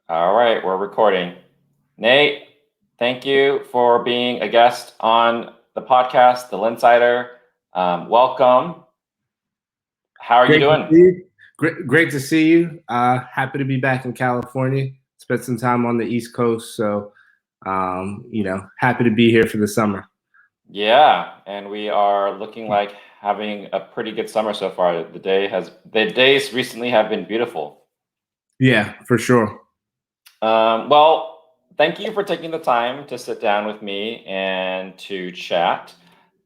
All right, we're recording. Nate, thank you for being a guest on the podcast, The Linsider. Welcome. How are you Great to doing? see you. Great to see you. Happy to be back in California. Spent some time on the East Coast, so happy to be here for the summer. Yeah, and we are looking like having a pretty good summer so far. The days recently have been beautiful. Yeah, for sure. Well, thank you for taking the time to sit down with me and to chat.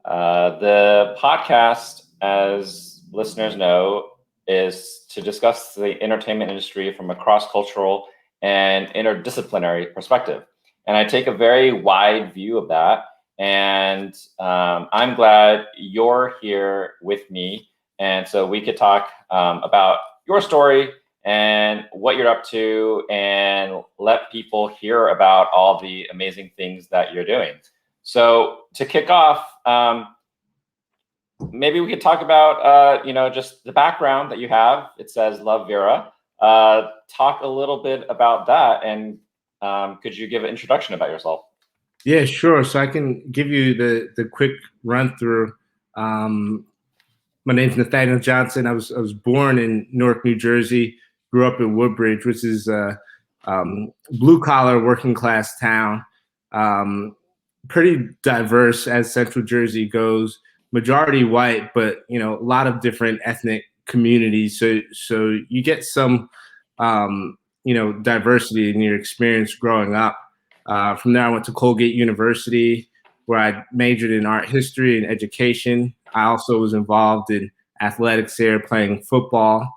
The podcast, as listeners know, is to discuss the entertainment industry from a cross-cultural and interdisciplinary perspective. And I take a very wide view of that. And I'm glad you're here with me. And so we could talk about your story and what you're up to and let people hear about all the amazing things that you're doing. So to kick off, maybe we could talk about, just the background that you have. It says Love Vera. Talk a little bit about that, and could you give an introduction about yourself? Yeah, sure. So I can give you the quick run through. My name's Nathaniel Johnson. I was born in Newark, New Jersey. Grew up in Woodbridge, which is a blue collar working class town. Pretty diverse as Central Jersey goes. Majority white, but a lot of different ethnic communities. So you get some diversity in your experience growing up. From there, I went to Colgate University, where I majored in art history and education. I also was involved in athletics there, playing football.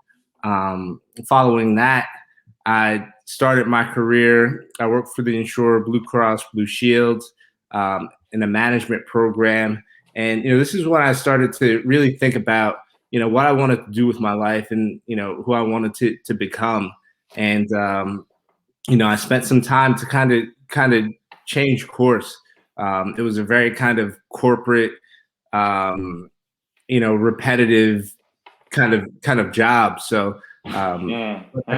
Following that, I started my career. I worked for the insurer Blue Cross Blue Shield in a management program. And, this is when I started to really think about, what I wanted to do with my life and, who I wanted to become. And, I spent some time to kind of change course. It was a very kind of corporate, repetitive kind of job. So went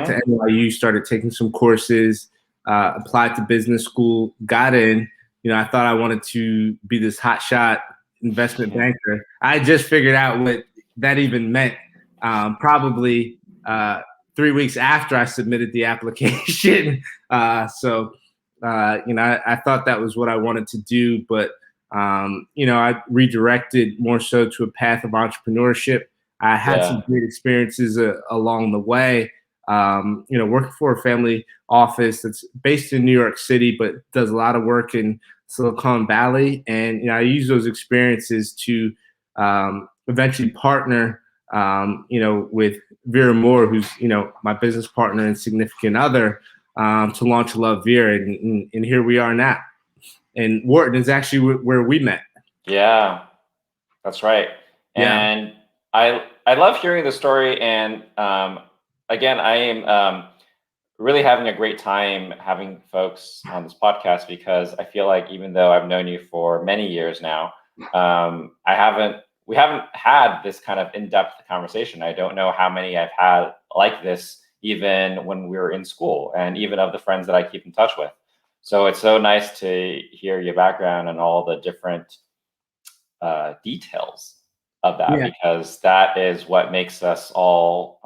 to NYU, started taking some courses, applied to business school, got in. I thought I wanted to be this hotshot investment banker. I just figured out what that even meant. Probably 3 weeks after I submitted the application. I thought that was what I wanted to do, but I redirected more so to a path of entrepreneurship. I had some great experiences along the way. Working for a family office that's based in New York City, but does a lot of work in Silicon Valley. And, I use those experiences to eventually partner, with Vera Moore, who's, my business partner and significant other, to launch Love Vera. And here we are now. And Wharton is actually where we met. Yeah, that's right. And I love hearing the story. And again, I am really having a great time having folks on this podcast, because I feel like even though I've known you for many years now, we haven't had this kind of in-depth conversation. I don't know how many I've had like this, even when we were in school, and even of the friends that I keep in touch with. So it's so nice to hear your background and all the different details of that, because that is what makes us all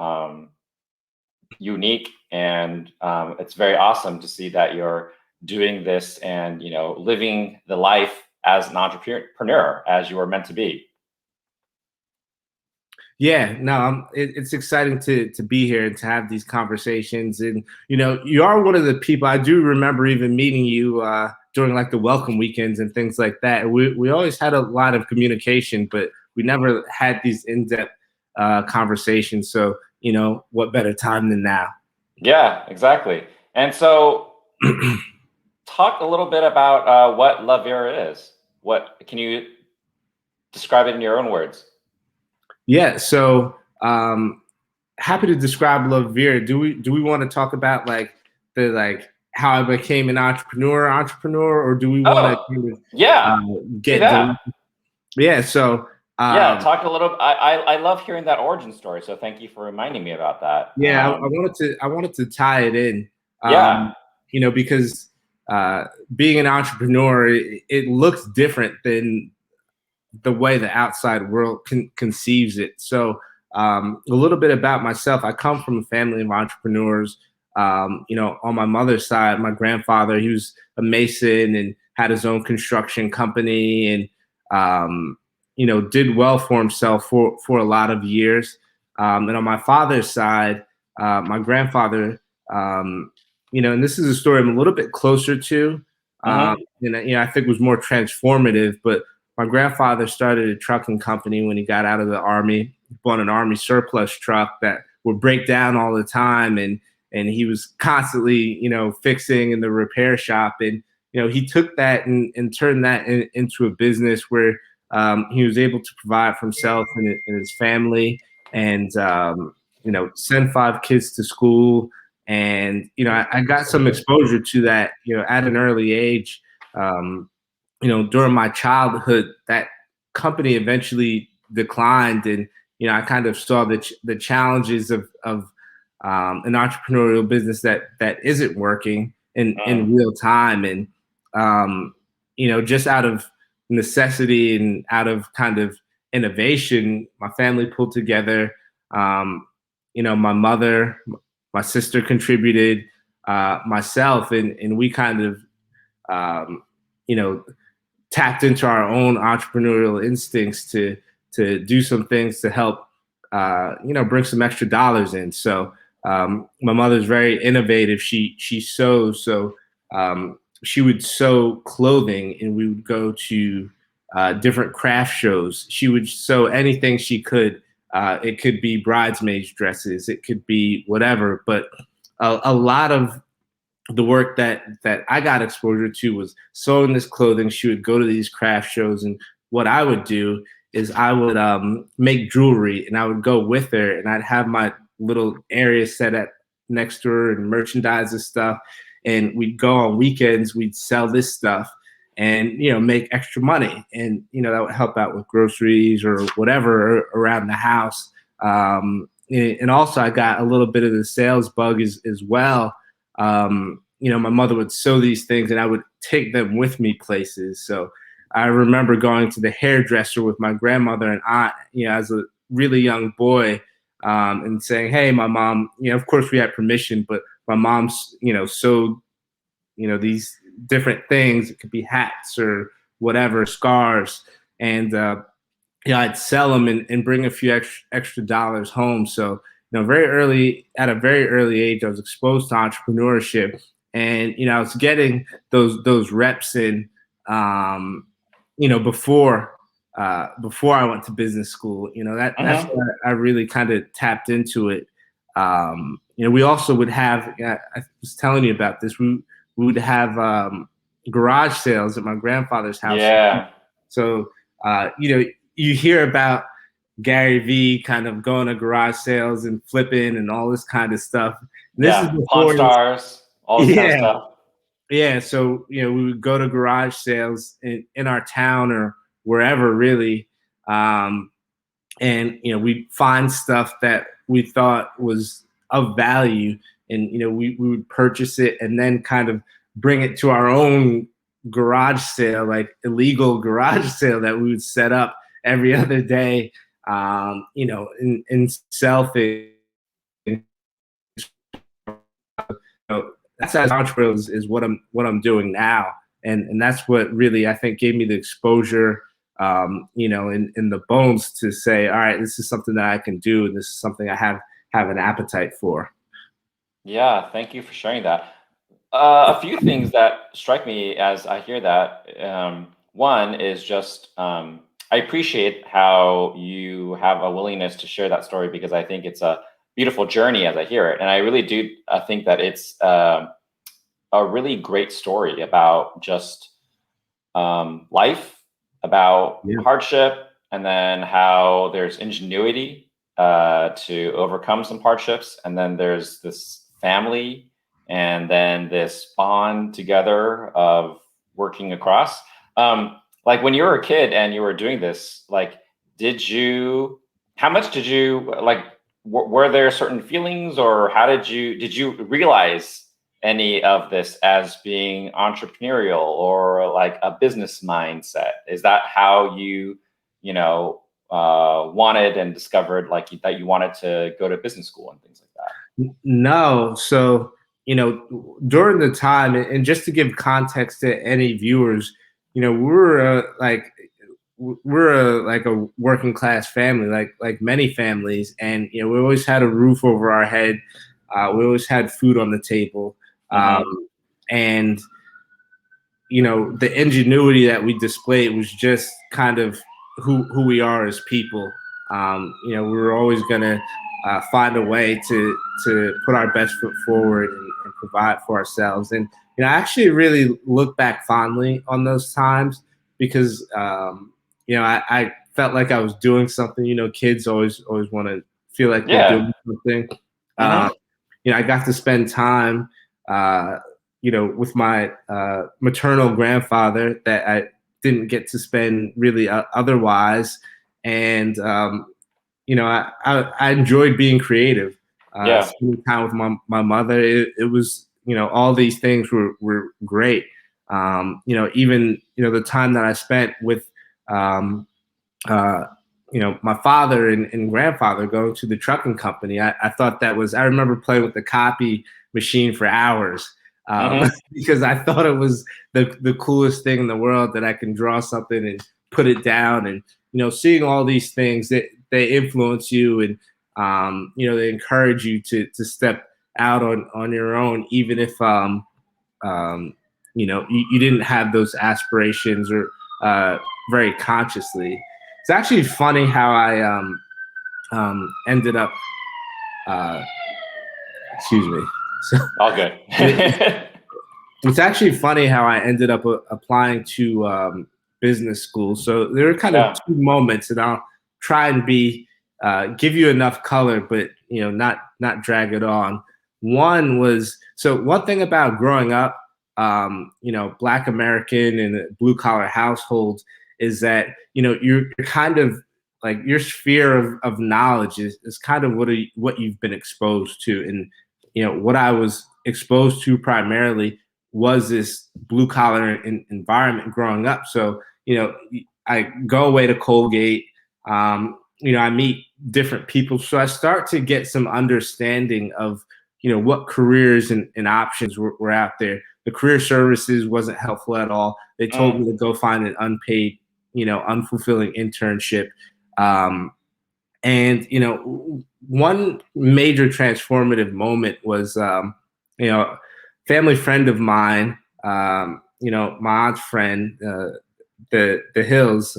unique. And it's very awesome to see that you're doing this and, living the life as an entrepreneur as you were meant to be. Yeah, no, it's exciting to be here and to have these conversations. And, you are one of the people, I do remember even meeting you during like the welcome weekends and things like that. We always had a lot of communication, but we never had these in-depth conversations. So, what better time than now? Yeah, exactly. And so talk a little bit about what Love Vera is. What can you describe it in your own words? Yeah, so happy to describe Love Vera. Do we want to talk about how I became an entrepreneur, or do we want to get that? So talk a little. I love hearing that origin story. So thank you for reminding me about that. Yeah, I wanted to tie it in. Yeah. Because being an entrepreneur, it looks different than the way the outside world conceives it. So a little bit about myself. I come from a family of entrepreneurs. On my mother's side, my grandfather, he was a mason and had his own construction company, and did well for himself for a lot of years. And on my father's side, my grandfather, and this is a story I'm a little bit closer to, Mm-hmm. and I think was more transformative. But my grandfather started a trucking company when he got out of the army. He bought an army surplus truck that would break down all the time, and he was constantly, fixing in the repair shop. And he took that and turned that into a business where he was able to provide for himself and his family, and send 5 kids to school. And I got some exposure to that, at an early age. During my childhood, that company eventually declined, and I kind of saw the challenges of an entrepreneurial business that isn't working in real time. And just out of necessity and out of kind of innovation, my family pulled together. My mother, my sister contributed, myself, and we kind of you know tapped into our own entrepreneurial instincts to do some things to help bring some extra dollars in. So my mother's very innovative. She sews, so she would sew clothing, and we would go to different craft shows. She would sew anything she could. It could be bridesmaids dresses, it could be whatever, but a lot of the work that I got exposure to was sewing this clothing. She would go to these craft shows, and what I would do is I would make jewelry, and I would go with her, and I'd have my little area set up next to her and merchandise and stuff. And we'd go on weekends, we'd sell this stuff and make extra money, and that would help out with groceries or whatever around the house. And also I got a little bit of the sales bug as well. My mother would sew these things, and I would take them with me places. So I remember going to the hairdresser with my grandmother and aunt, as a really young boy, and saying, "Hey, my mom," of course we had permission, but my mom's, sewed, these different things. It could be hats or whatever, scarves, and I'd sell them and bring a few extra dollars home. So at a very early age, I was exposed to entrepreneurship, and I was getting those reps in, before I went to business school. That's where I really kind of tapped into it. We also would have. I was telling you about this. We would have garage sales at my grandfather's house. Yeah. So you hear about Gary Vee kind of going to garage sales and flipping and all this kind of stuff. This is before Pawn Stars, all this kind of stuff. Yeah. So, we would go to garage sales in our town or wherever, really. And, we'd find stuff that we thought was of value, and, we would purchase it and then kind of bring it to our own garage sale, like illegal garage sale that we would set up every other day, and sell things. That's as entrepreneurial is what I'm doing now, and that's what really I think gave me the exposure, in the bones to say, all right, this is something that I can do, and this is something I have an appetite for. Yeah, thank you for sharing that. A few things that strike me as I hear that. One is just I appreciate how you have a willingness to share that story, because I think it's a beautiful journey as I hear it. And I really do think that it's a really great story about just life, about hardship, and then how there's ingenuity to overcome some hardships. And then there's this family, and then this bond together of working across. Like when you were a kid and you were doing this, like, how much did you, like, were there certain feelings, or how did you realize any of this as being entrepreneurial or like a business mindset? Is that how you wanted and discovered that you wanted to go to business school and things like that? No. So, during the time, and just to give context to any viewers, we're a working class family, like many families, and we always had a roof over our head. We always had food on the table, and the ingenuity that we displayed was just kind of who we are as people. We were always gonna find a way to put our best foot forward and provide for ourselves. And I actually really look back fondly on those times because I felt like I was doing something. Kids always want to feel like they're doing something. I got to spend time with my maternal grandfather that I didn't get to spend really otherwise. And, I enjoyed being creative, spending time with my mother. It was, all these things were great. Even, the time that I spent with, my father and grandfather going to the trucking company. I thought that was, I remember playing with the copy machine for hours. Because I thought it was the coolest thing in the world that I can draw something and put it down, and seeing all these things that they influence you, and they encourage you to step out on your own, even if you didn't have those aspirations or very consciously. It's actually funny how I ended up. Excuse me. So, all good. It's actually funny how I ended up applying to business school. So there are kind of two moments, and I'll try and give you enough color, but not drag it on. One was, so one thing about growing up, Black American in a blue collar household is that you're kind of like your sphere of knowledge is kind of what you've been exposed to, and what I was exposed to primarily was this blue collar environment growing up. So, I go away to Colgate, I meet different people. So I start to get some understanding of, what careers and options were out there. The career services wasn't helpful at all. They told me to go find an unpaid, unfulfilling internship. And, one major transformative moment was, family friend of mine, my aunt's friend, the Hills,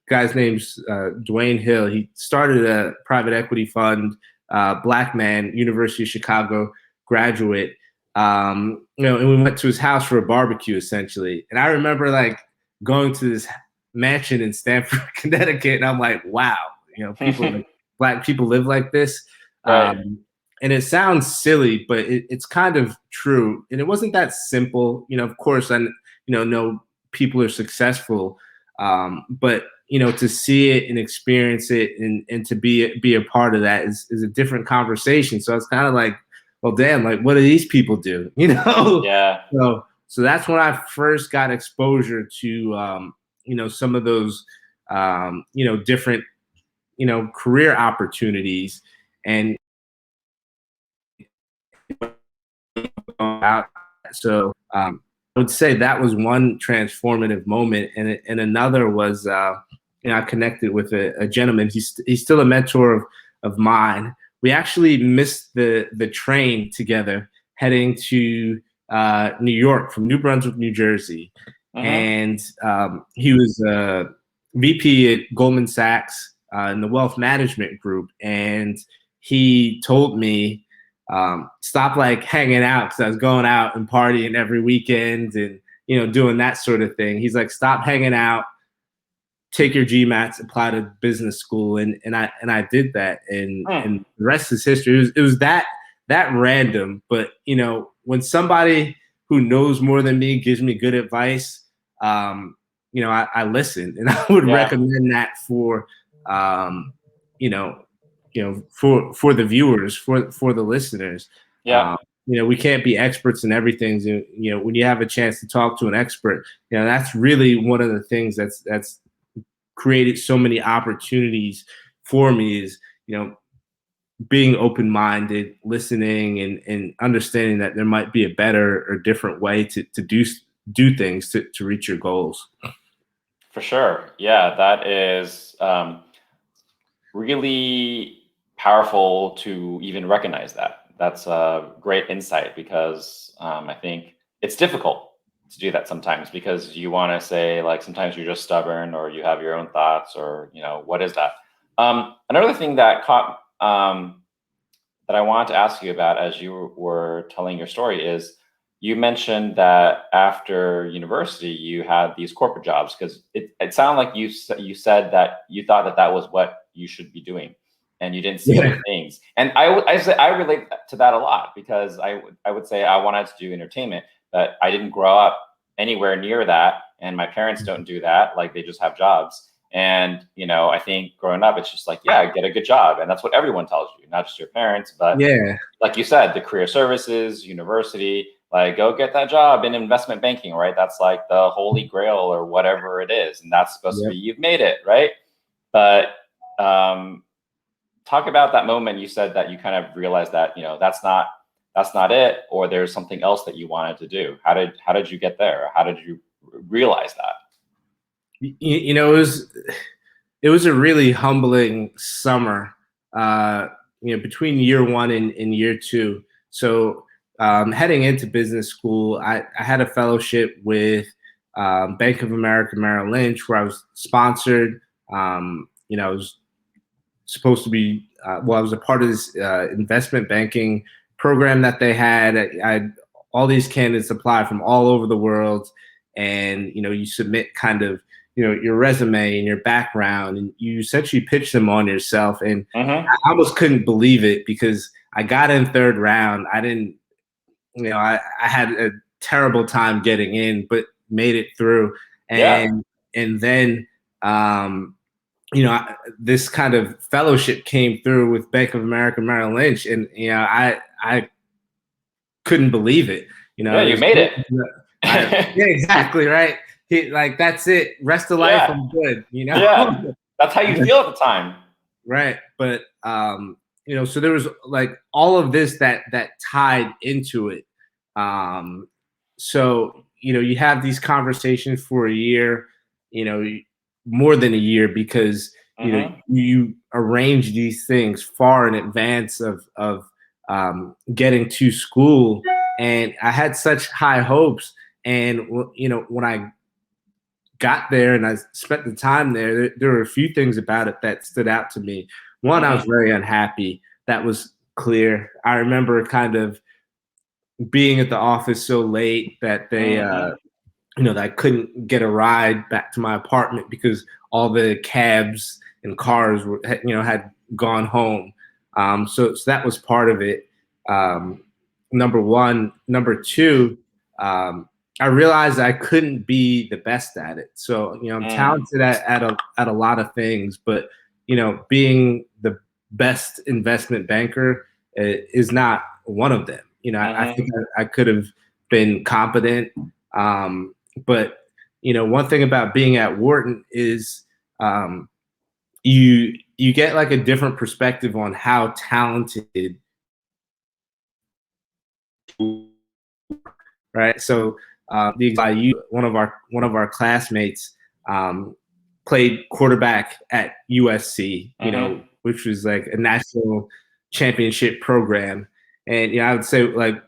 guy's name's Dwayne Hill. He started a private equity fund, Black man, University of Chicago graduate. And we went to his house for a barbecue essentially. And I remember going to this mansion in Stamford, Connecticut, and I'm like, wow, people, Black people live like this. Right. And it sounds silly, but it's kind of true. And it wasn't that simple. Of course, I know people are successful, but to see it and experience it and to be a part of that is a different conversation. So it's kind of like, well, damn, like what do these people do? Yeah. So that's when I first got exposure to some of those different career opportunities. And so I would say that was one transformative moment, and another was I connected with a gentleman. He's still a mentor of mine. We actually missed the train together heading to New York from New Brunswick, New Jersey, and he was a VP at Goldman Sachs in the wealth management group, and he told me, stop hanging out, because I was going out and partying every weekend and doing that sort of thing. He's like, stop hanging out, take your GMATs, apply to business school, and I did that, and the rest is history. It was that random, but when somebody who knows more than me gives me good advice, I listen, and I would recommend that for for the viewers, for the listeners. we can't be experts in everything. When you have a chance to talk to an expert, that's really one of the things that's created so many opportunities for me is, being open-minded, listening, and understanding that there might be a better or different way to do things to reach your goals. For sure. Yeah, that is really powerful to even recognize that. That's a great insight because I think it's difficult to do that sometimes because you want to say, like, sometimes you're just stubborn or you have your own thoughts or, what is that? Another thing that that I wanted to ask you about as you were telling your story is you mentioned that after university you had these corporate jobs because it sounded like you said that you thought that was what you should be doing and you didn't see other things. And I relate to that a lot because I would say I wanted to do entertainment, but I didn't grow up anywhere near that, and my parents don't do that. Like, they just have jobs. And, I think growing up, it's just like, yeah, get a good job. And that's what everyone tells you, not just your parents, but like you said, the career services, university, like, go get that job in investment banking, right? That's like the holy grail or whatever it is. And that's supposed to be, you've made it, right? But talk about that moment. You said that you kind of realized that, that's not it, or there's something else that you wanted to do. How did you get there? How did you realize that? It was a really humbling summer, between year one and year two. So heading into business school, I had a fellowship with Bank of America Merrill Lynch, where I was sponsored. I was supposed to be, I was a part of this investment banking program that they had. I had all these candidates apply from all over the world, and you submit kind of your resume and your background, and you essentially pitch them on yourself. And I almost couldn't believe it because I got in third round. I didn't, I had a terrible time getting in, but made it through. And then, this kind of fellowship came through with Bank of America Merrill Lynch, and I couldn't believe it. You made it. Yeah, exactly, right. Like, that's it. Rest of life, I'm good. Yeah, that's how you feel at the time, right? But so there was like all of this that tied into it. So you have these conversations for a year, more than a year, because you arrange these things far in advance of getting to school, and I had such high hopes. And when I got there and I spent the time there were a few things about it that stood out to me. One, I was very unhappy. That was clear. I remember kind of being at the office so late that they, that I couldn't get a ride back to my apartment because all the cabs and cars were, had gone home. So that was part of it. Number one. Number two, I realized I couldn't be the best at it. So, I'm talented at a lot of things, but, being the best investment banker is not one of them. I think I could have been competent. But, one thing about being at Wharton is you get like a different perspective on how talented, right? So, one of our classmates played quarterback at USC, which was like a national championship program. And I would say, like,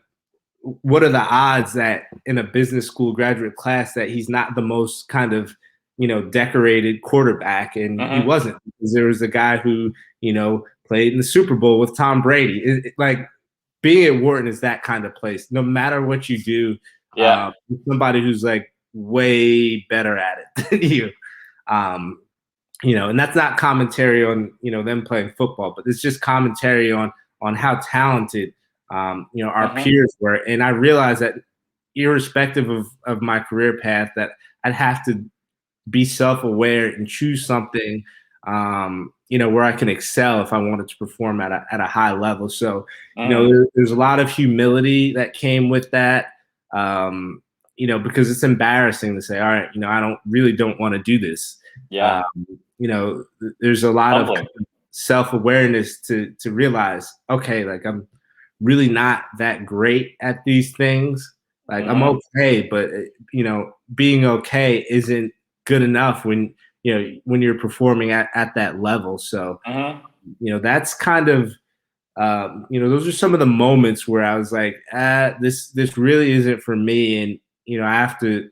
what are the odds that in a business school graduate class that he's not the most kind of decorated quarterback? And he wasn't, because there was a guy who played in the Super Bowl with Tom Brady. Like, being at Wharton is that kind of place. No matter what you do, somebody who's like way better at it than you. And that's not commentary on them playing football, but it's just commentary on how talented our peers were. And I realized that irrespective of my career path, that I'd have to be self-aware and choose something where I can excel if I wanted to perform at a high level. So, Mm. there's a lot of humility that came with that. Because it's embarrassing to say, all right, don't want to do this. Yeah. There's a lot of Humbling. self-awareness to realize, okay, like I'm really not that great at these things. Like I'm Mm-hmm. okay, but being okay isn't good enough when you're performing at that level. So, Mm-hmm. that's kind of those are some of the moments where I was like, this really isn't for me, and I have to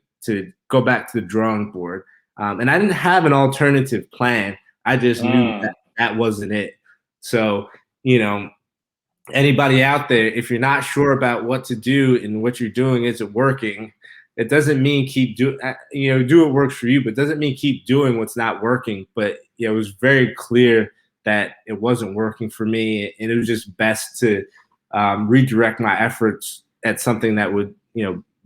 go back to the drawing board. And I didn't have an alternative plan. I just knew Mm. that wasn't it. So, you know, anybody out there, if you're not sure about what to do and what you're doing isn't working, it doesn't mean keep do do what works for you, but doesn't mean keep doing what's not working. But it was very clear that it wasn't working for me, and it was just best to redirect my efforts at something that would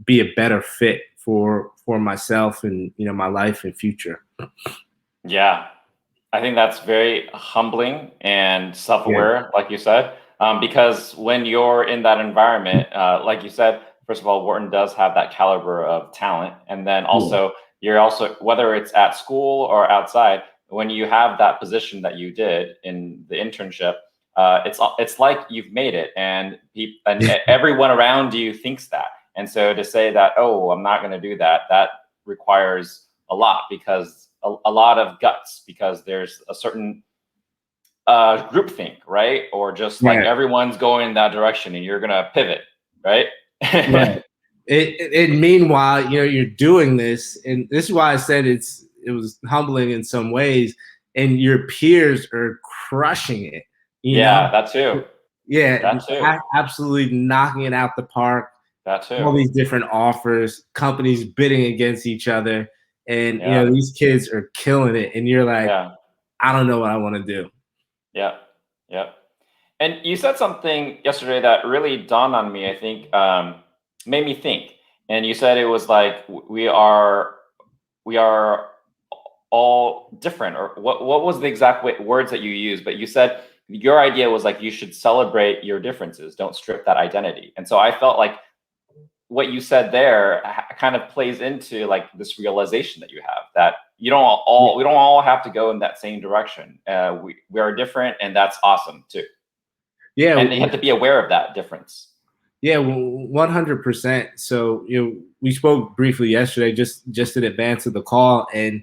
be a better fit for myself and my life and future. Yeah. I think that's very humbling and Yeah, self-aware, like you said, because when you're in that environment, like you said, first of all, Wharton does have that caliber of talent, and then yeah, also you're also, whether it's at school or outside, when you have that position that you did in the internship, it's like you've made it, and everyone around you thinks that, and so to say that, oh, I'm not going to do that, that requires a lot, because a lot of guts, because there's a certain groupthink, right? Or just like yeah. everyone's going in that direction and you're gonna pivot, right? Right. Meanwhile, you're doing this, and this is why I said it was humbling in some ways, and your peers are crushing it. You know, Yeah, that too. yeah, That too. absolutely knocking it out the park. That too. All these different offers, companies bidding against each other, and Yeah. these kids are killing it, and you're like, Yeah. I don't know what I want to do. Yeah. Yeah. And you said something yesterday that really dawned on me, I think, made me think. And you said it was like we are all different, or what was the exact words that you used, but you said your idea was like you should celebrate your differences, don't strip that identity. And so I felt like what you said there kind of plays into like this realization that you have, that we don't all have to go in that same direction. We are different, and that's awesome too, Yeah, and you have to be aware of that difference. yeah, 100%. So, we spoke briefly yesterday, just in advance of the call, and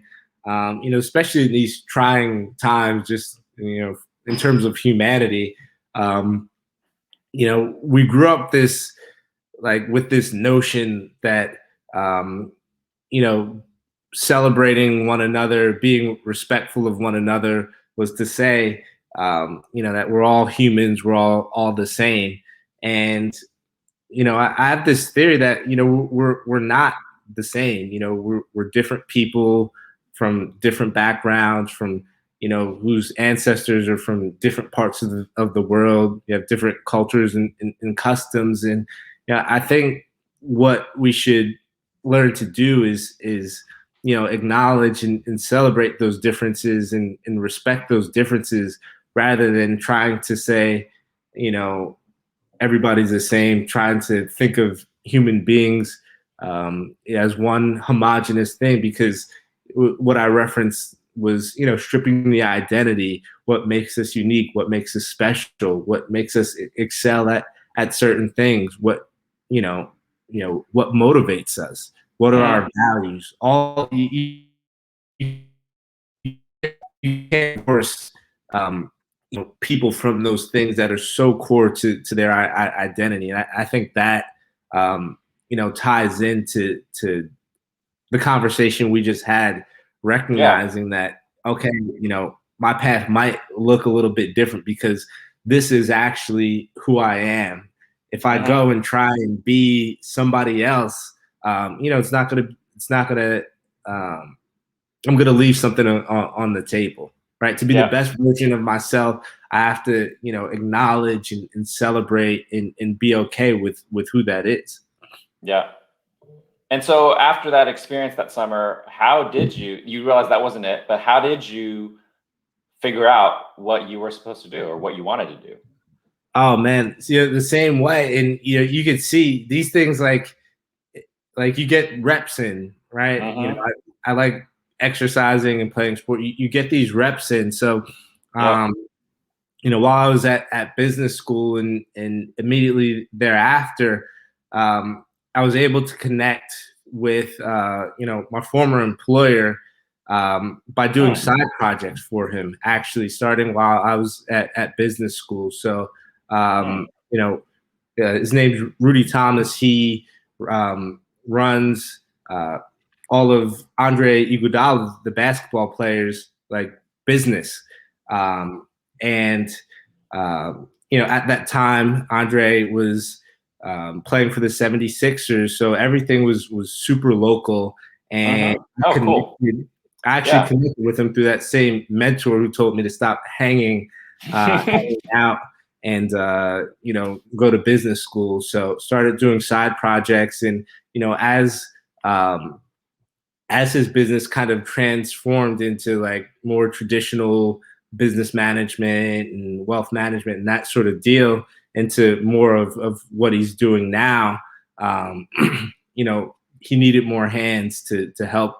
especially in these trying times, just in terms of humanity, um, we grew up with this notion that um, you know, celebrating one another, being respectful of one another was to say, that we're all humans, we're all the same, and I have this theory that we're not the same. We're different people from different backgrounds, from whose ancestors are from different parts of the world. You have different cultures and customs, and I think what we should learn to do is acknowledge and celebrate those differences and respect those differences rather than trying to say you know everybody's the same, trying to think of human beings as one homogenous thing, because what I referenced was, stripping the identity, what makes us unique, what makes us special, what makes us excel at certain things, what motivates us, what are Mm, our values. All you can't force people from those things that are so core to their identity, and I think that ties into the conversation we just had, yeah. recognizing that okay, my path might look a little bit different because this is actually who I am. If I Hmm. go and try and be somebody else, it's not gonna I'm going to leave something on the table, right? To be the Yeah. best version of myself, I have to, acknowledge and celebrate and be okay with who that is. Yeah. And so after that experience that summer, how did you realize that wasn't it, but how did you figure out what you were supposed to do or what you wanted to do? Oh man, the same way, and you could see these things like you get reps in, right? Mm-hmm. I like exercising and playing sport. You get these reps in, so Yep. while I was at business school and immediately thereafter, I was able to connect with my former employer by doing Mm. side projects for him. Actually, starting while I was at business school. So Mm. his name's Rudy Thomas. He runs all of Andre Iguodala, the basketball players, like business. And at that time, Andre was playing for the 76ers, so everything was super local. And Mm-hmm. Oh, cool. I actually Yeah. connected with him through that same mentor who told me to stop hanging out and go to business school. So started doing side projects, and as his business kind of transformed into like more traditional business management and wealth management and that sort of deal into more of what he's doing now, um, he needed more hands to help,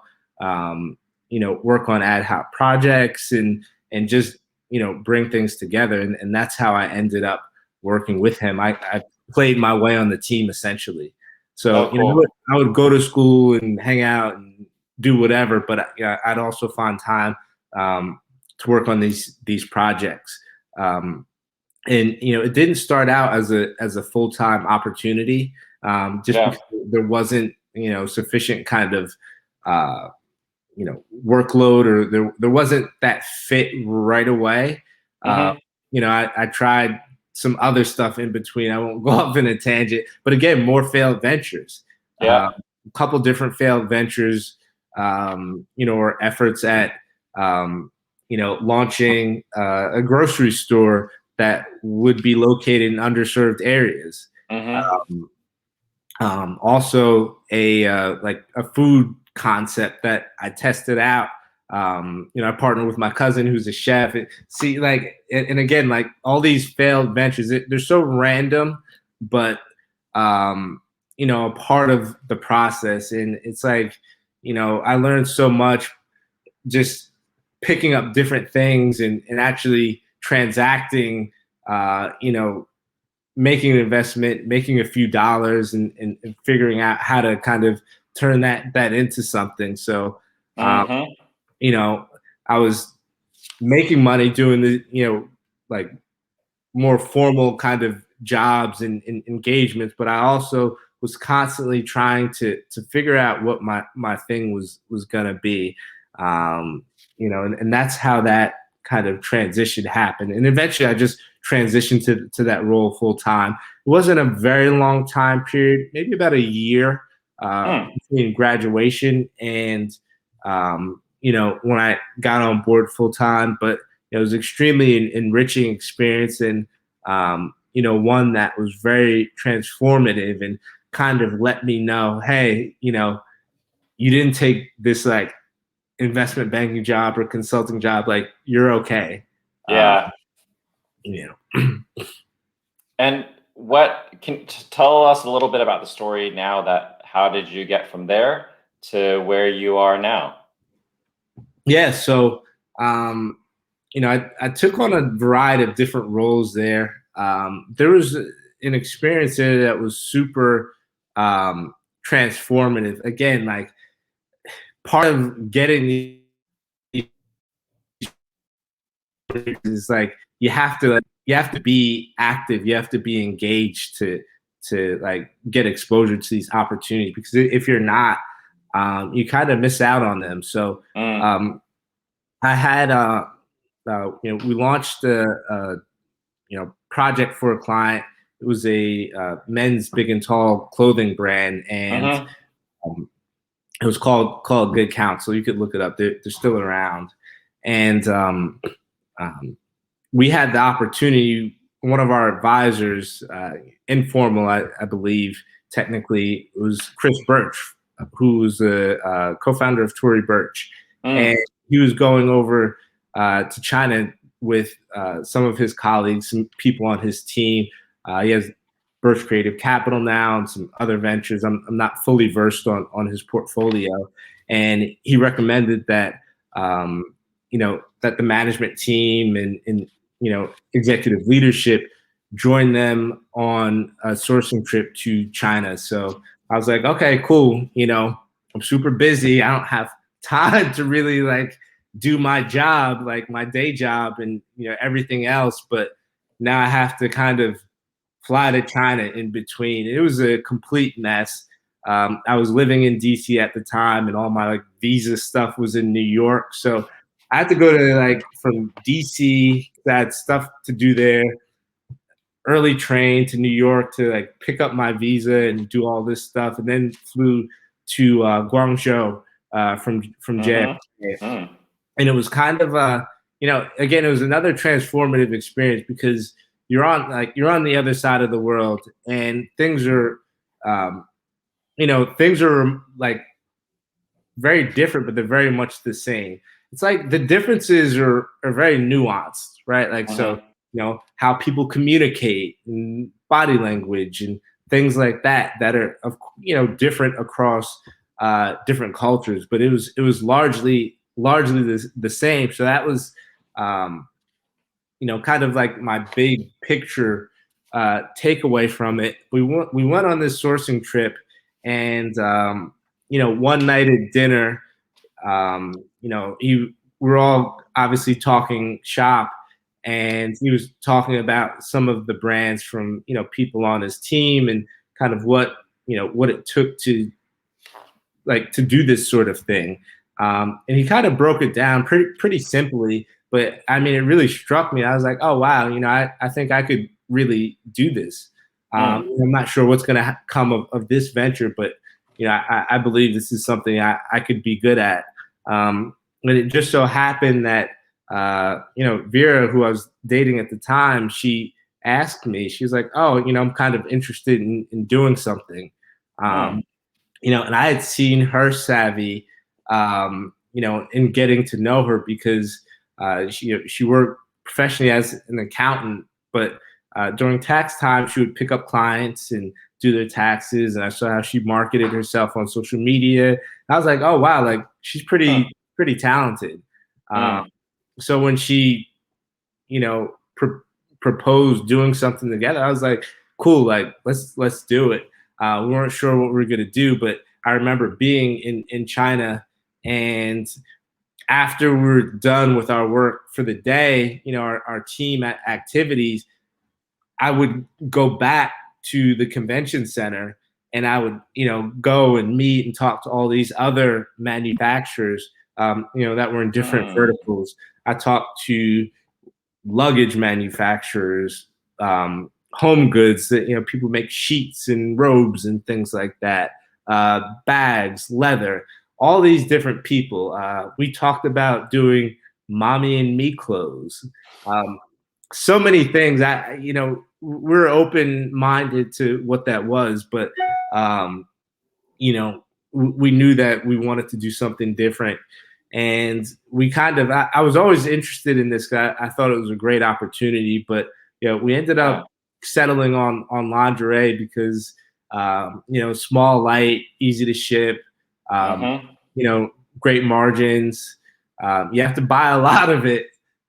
work on ad hoc projects and just, bring things together. And that's how I ended up working with him. I played my way on the team essentially. So, Oh, cool. I would go to school and hang out and do whatever, but I'd also find time to work on these projects. And it didn't start out as a full-time opportunity, just Yeah. because there wasn't sufficient kind of workload, or there wasn't that fit right away. Uh, Mm-hmm. I tried some other stuff in between. I won't go off in a tangent, but again, more failed ventures. Yeah. A couple different failed ventures, or efforts at, launching a grocery store that would be located in underserved areas. Mm-hmm. Also, a food concept that I tested out. I partnered with my cousin who's a chef. And again, like all these failed ventures, they're so random, but a part of the process. And it's like, I learned so much just picking up different things and actually transacting, making an investment, making a few dollars, and figuring out how to kind of turn that into something. So, um, Mm-hmm. I was making money doing the, like more formal kind of jobs and engagements, but I also was constantly trying to figure out what my thing was gonna be. And that's how that kind of transition happened. And eventually I just transitioned to that role full time. It wasn't a very long time period, maybe about a year Mm. between graduation and when I got on board full time. But it was extremely enriching experience, and one that was very transformative and kind of let me know, hey, you didn't take this like investment banking job or consulting job, like you're okay. Um, Yeah. you know. And what can tell us a little bit about the story now, that how did you get from there to where you are now? Yeah, so I took on a variety of different roles there. There was an experience there that was super transformative. Again, like part of getting these is like you have to be active, you have to be engaged to like get exposure to these opportunities, because if you're not, you kind of miss out on them. So Mm. um, I had we launched a project for a client. It was a men's big and tall clothing brand, and Mm-hmm. um, it was called Good Counsel. You could look it up. They're still around, and um, we had the opportunity. One of our advisors, informal, I believe, technically, it was Chris Birch, who was the co-founder of Tory Burch, and Mm. he was going over to China with some of his colleagues, some people on his team. He has Birch Creative Capital now and some other ventures. I'm not fully versed on his portfolio, and he recommended that that the management team and executive leadership join them on a sourcing trip to China. So I was like, okay, cool. I'm super busy. I don't have time to really like do my job, like my day job and everything else. But now I have to kind of fly to China in between. It was a complete mess. I was living in DC at the time, and all my like visa stuff was in New York. So I had to go to like from DC. I had stuff to do there. Early train to New York to like pick up my visa and do all this stuff, and then flew to Guangzhou from JFK. Mm-hmm. And it was kind of again, it was another transformative experience because you're on the other side of the world, and things are like very different, but they're very much the same. It's like the differences are very nuanced, right? Like so how people communicate and body language and things like that are different across different cultures, but it was largely the same. So that was kind of like my big picture takeaway from it. We went on this sourcing trip, and one night at dinner, we're all obviously talking shop, and he was talking about some of the brands from people on his team and kind of what it took to do this sort of thing. And he kind of broke it down pretty simply, but I mean, it really struck me. I was like, oh, wow, I think I could really do this. I'm not sure what's going to come of this venture, but, I believe this is something I could be good at. And it just so happened that, Vera, who I was dating at the time, she asked me, she was like, oh, I'm kind of interested in doing something. And I had seen her savvy, in getting to know her because she worked professionally as an accountant, but during tax time, she would pick up clients and do their taxes. And I saw how she marketed herself on social media. And I was like, oh, wow, like she's pretty talented. So when she, proposed doing something together, I was like, cool, like let's do it. We weren't sure what we were going to do, but I remember being in China, and after we were done with our work for the day, our team activities, I would go back to the convention center, and I would, go and meet and talk to all these other manufacturers, that were in different verticals. I talked to luggage manufacturers, home goods that people make sheets and robes and things like that, bags, leather, all these different people. We talked about doing mommy and me clothes, so many things. We're open-minded to what that was, but we knew that we wanted to do something different. And we kind of, I was always interested in this guy. I thought it was a great opportunity, but we ended up settling on lingerie because small, light, easy to ship, great margins. You have to buy a lot of it,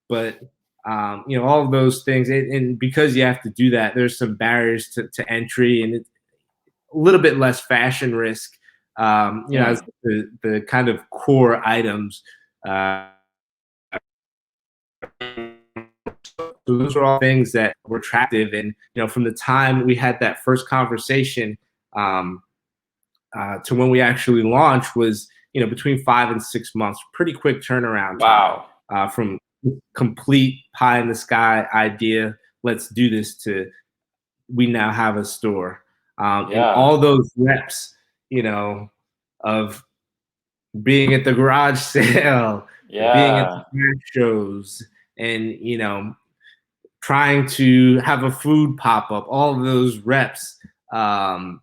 but all of those things, and because you have to do that, there's some barriers to entry, and it's a little bit less fashion risk. As the kind of core items. So those are all things that were attractive. And, from the time we had that first conversation to when we actually launched was, between 5 and 6 months, pretty quick turnaround. Wow. From complete pie in the sky idea, let's do this, to we now have a store. And all those reps, of being at the garage sale, being at the craft shows, and trying to have a food pop up. All of those reps, kind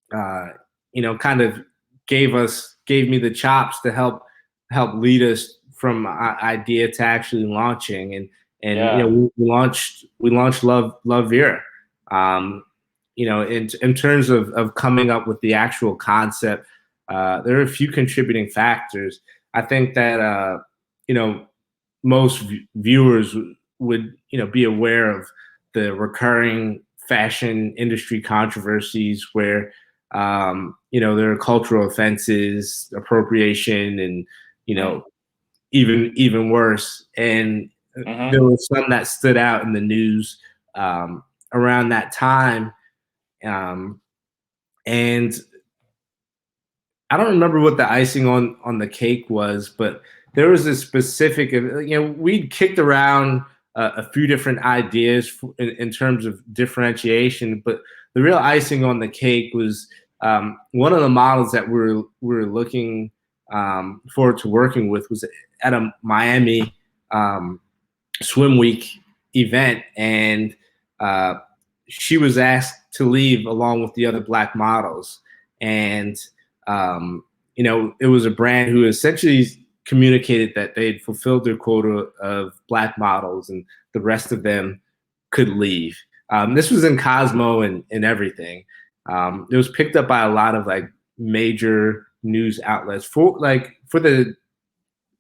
of gave me the chops to help lead us from idea to actually launching, and Yeah. we launched Love Vera. In terms of coming up with the actual concept, there are a few contributing factors. I think that most viewers would be aware of the recurring fashion industry controversies where there are cultural offenses, appropriation, and even worse. And there Mm-hmm. were some that stood out in the news around that time. And I don't remember what the icing on the cake was, but there was a specific, we kicked around a few different ideas in terms of differentiation, but the real icing on the cake was one of the models that we're looking forward to working with was at a Miami swim week event, and uh, she was asked to leave along with the other Black models. And it was a brand who essentially communicated that they had fulfilled their quota of Black models and the rest of them could leave. This was in Cosmo and everything. It was picked up by a lot of like major news outlets for the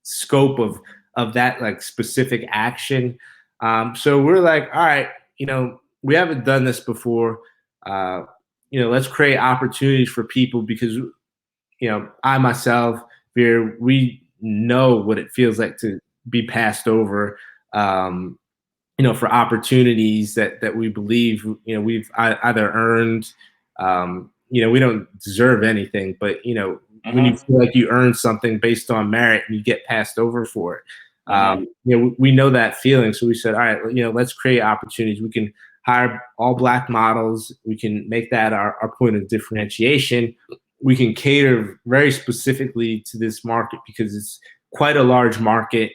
scope of that like specific action. So we're like, all right, we haven't done this before. Let's create opportunities for people because I myself, Vera, we know what it feels like to be passed over. For opportunities that we believe we've either earned. We don't deserve anything, but when you Mm-hmm. feel like you earn something based on merit and you get passed over for it, Mm-hmm. we know that feeling. So we said, all right, let's create opportunities. We can hire all Black models. We can make that our point of differentiation. We can cater very specifically to this market because it's quite a large market.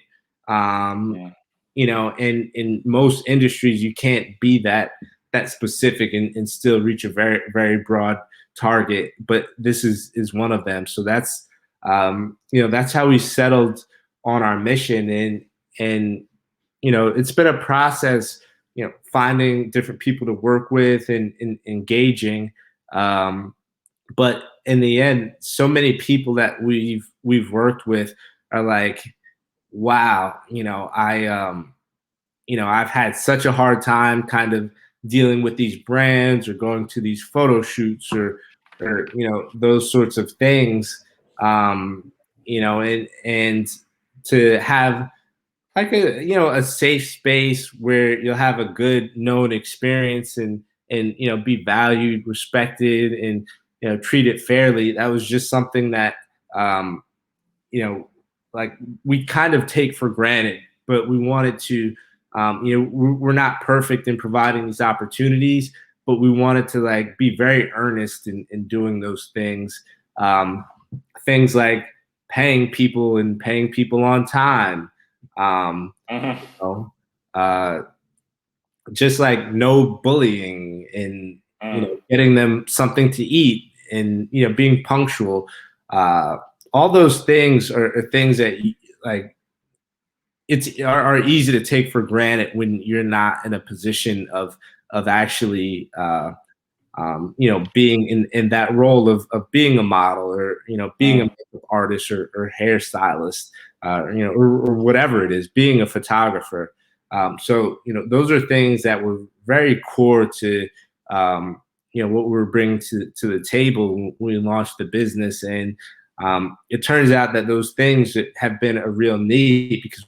Yeah. In most industries, you can't be that specific and still reach a very, very broad target. But this is one of them. So that's that's how we settled on our mission. And it's been a process, finding different people to work with and engaging. But in the end, so many people that we've worked with are like, wow, I've had such a hard time kind of dealing with these brands or going to these photo shoots or those sorts of things. And to have like a safe space where you'll have a good known experience and be valued, respected, and treated fairly. That was just something that um, like we kind of take for granted, but we wanted to, we're not perfect in providing these opportunities, but we wanted to like be very earnest in doing those things. Things like paying people and paying people on time. Um, Mm-hmm. you know, uh, just like no bullying and Mm. getting them something to eat and being punctual. All those things are things that like are easy to take for granted when you're not in a position of actually being in that role of being a model or being a Mm. makeup artist or hairstylist, or whatever it is, being a photographer. So those are things that were very core to what we're bringing to the table when we launched the business. And it turns out that those things have been a real need because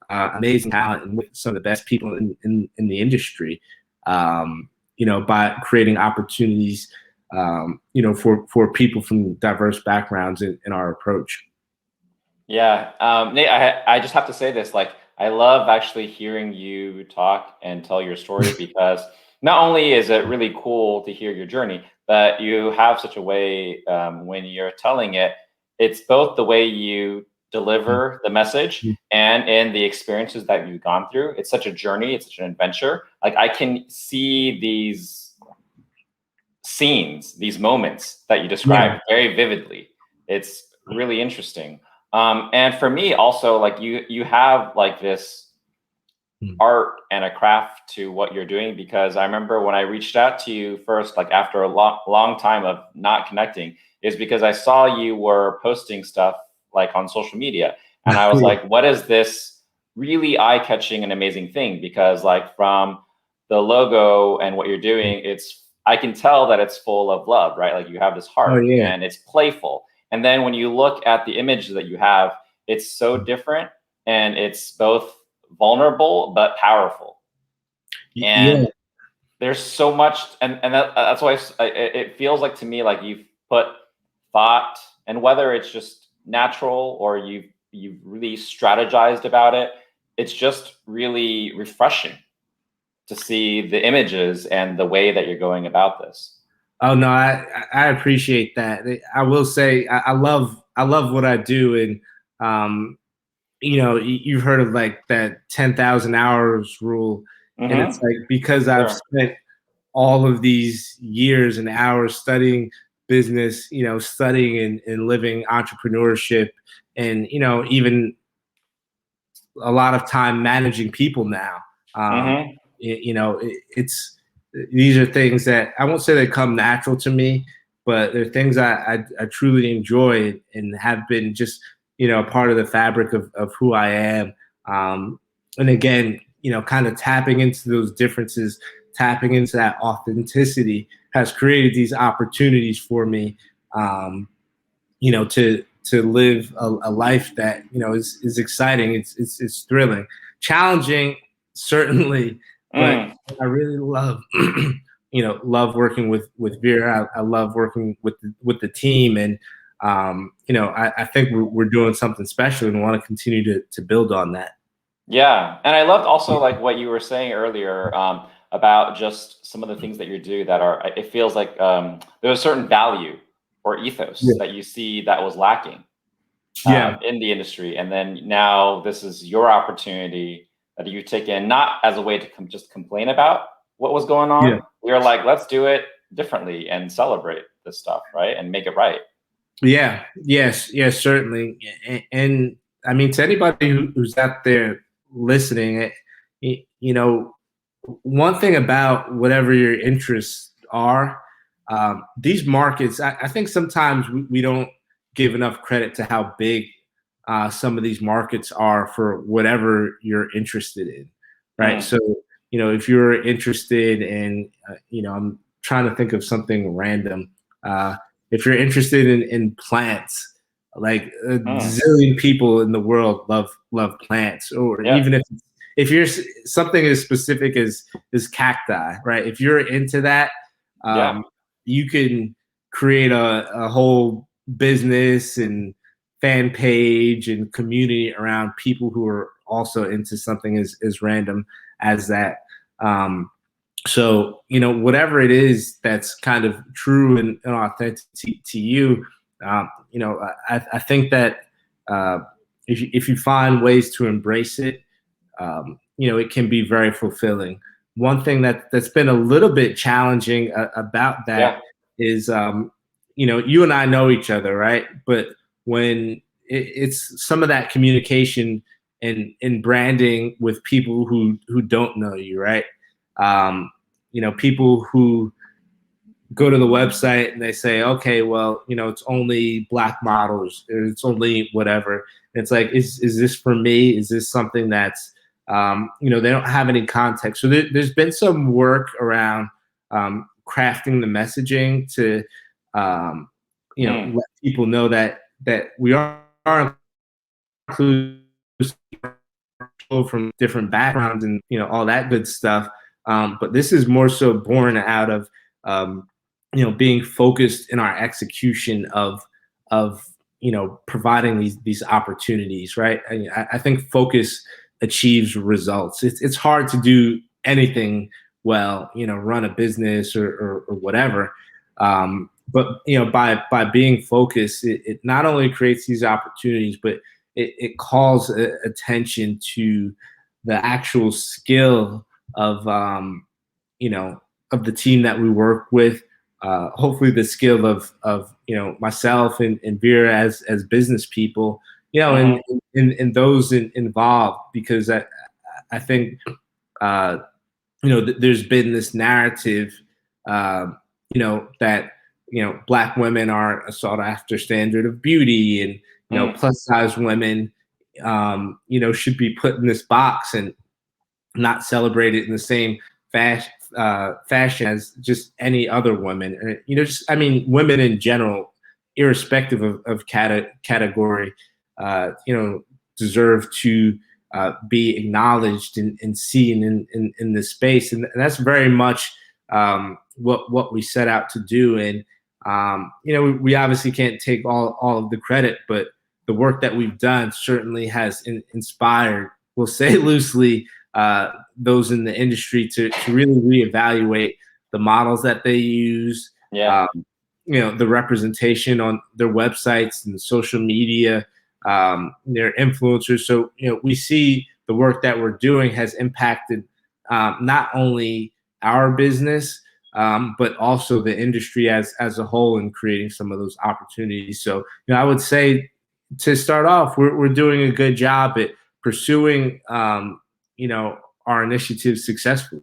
amazing talent and with some of the best people in the industry, by creating opportunities, for people from diverse backgrounds in our approach. Yeah, Nate, I just have to say this. Like, I love actually hearing you talk and tell your story because not only is it really cool to hear your journey, but you have such a way when you're telling it, it's both the way you deliver the message and in the experiences that you've gone through. It's such a journey, it's such an adventure. Like, I can see these scenes, these moments that you Yeah. describe very vividly. It's really interesting. And for me also, like you have like this art and a craft to what you're doing, because I remember when I reached out to you first, like after a long time of not connecting, is because I saw you were posting stuff like on social media, and I was like, what is this really eye-catching and amazing thing? Because like from the logo and what you're doing, I can tell that it's full of love, right? Like you have this Oh heart yeah. and it's playful. And then when you look at the images that you have, it's so different, and it's both vulnerable but powerful. Yeah. And there's so much, and that's why it feels like to me like you've put thought, and whether it's just natural or you've really strategized about it, it's just really refreshing to see the images and the way that you're going about this. Oh no, I appreciate that. I will say I love what I do, and you've heard of like that 10,000 hours rule, and it's like because I've Sure. spent all of these years and hours studying business, studying and living entrepreneurship, and even a lot of time managing people now. It's these are things that I won't say they come natural to me, but they're things I truly enjoy and have been just part of the fabric of who I am. And again, kind of tapping into those differences, tapping into that authenticity has created these opportunities for me, to live a life that is exciting. It's thrilling, challenging, certainly, but I really love love working with Vera. I love working with the team, and I think we're doing something special and want to continue to build on that. Yeah, and I loved also like what you were saying earlier, about just some of the things that you do that are. It feels like there's a certain value or ethos that you see that was lacking in the industry, and then now this is your opportunity that you take in, not as a way to just complain about what was going on. We're like, let's do it differently and celebrate this stuff, right, and make it right. Yeah. Yes. Yes. Certainly. And I mean, to anybody who's out there listening, one thing about whatever your interests are, these markets, I think sometimes we don't give enough credit to how big some of these markets are for whatever you're interested in, right? So, if you're interested in, I'm trying to think of something random. If you're interested in plants, like a zillion people in the world love plants, or even if you're something as specific as cacti, right? If you're into that, you can create a whole business and fan page and community around people who are also into something as random as that. So, whatever it is that's kind of true and authentic to you, I think that if you find ways to embrace it, it can be very fulfilling. One thing that's been a little bit challenging about that is, you and I know each other, right? But when it's some of that communication and branding with people who don't know you, right? People who go to the website and they say, okay, well, it's only Black models, or it's only whatever. And it's like, is this for me? Is this something that's, they don't have any context. So there's been some work around crafting the messaging to, let people know that we are inclusive from different backgrounds and all that good stuff. But this is more so born out of being focused in our execution of providing these opportunities, right? I think focus achieves results. It's hard to do anything well, run a business or whatever. But by being focused, it not only creates these opportunities, but it calls attention to the actual skill of of the team that we work with, hopefully the skill of myself and Vera as business people, Mm-hmm. and those involved, because I think there's been this narrative, um, that Black women are a sought after standard of beauty, and Mm. plus size women should be put in this box and not celebrated in the same fashion as just any other women. And, women in general, irrespective of category, deserve to be acknowledged and seen in this space. And that's very much what we set out to do. And, we obviously can't take all of the credit, but the work that we've done certainly has inspired, we'll say loosely, those in the industry to really reevaluate the models that they use, Yeah. the representation on their websites and social media, their influencers. So, we see the work that we're doing has impacted not only our business, but also the industry as a whole, in creating some of those opportunities. So, I would say, to start off, we're doing a good job at pursuing, our initiatives successfully.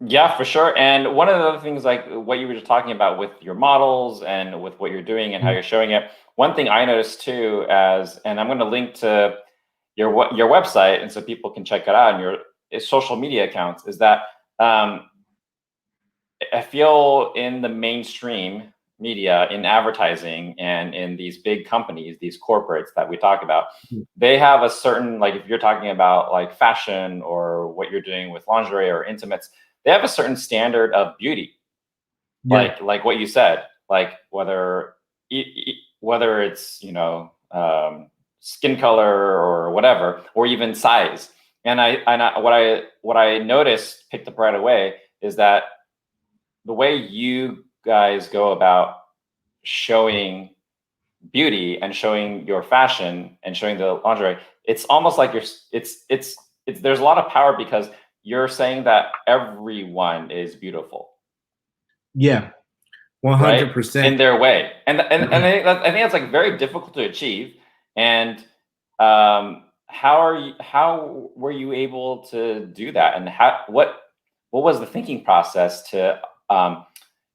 Yeah, for sure. And one of the other things, like what you were just talking about with your models and with what you're doing and how you're showing it, one thing I noticed too, and I'm going to link to your website, and so people can check it out, and your social media accounts, is that I feel in the mainstream media, in advertising, and in these big companies, these corporates that we talk about, they have a certain, like if you're talking about like fashion or what you're doing with lingerie or intimates, they have a certain standard of beauty, Yeah. like what you said, like whether it's skin color or whatever, or even size. And what I noticed, picked up right away, is that the way you guys go about showing beauty and showing your fashion and showing the lingerie, it's almost like it's there's a lot of power, because you're saying that everyone is beautiful, Yeah. right, 100%. in their way. And I think that's like very difficult to achieve. And how were you able to do that? And what was the thinking process to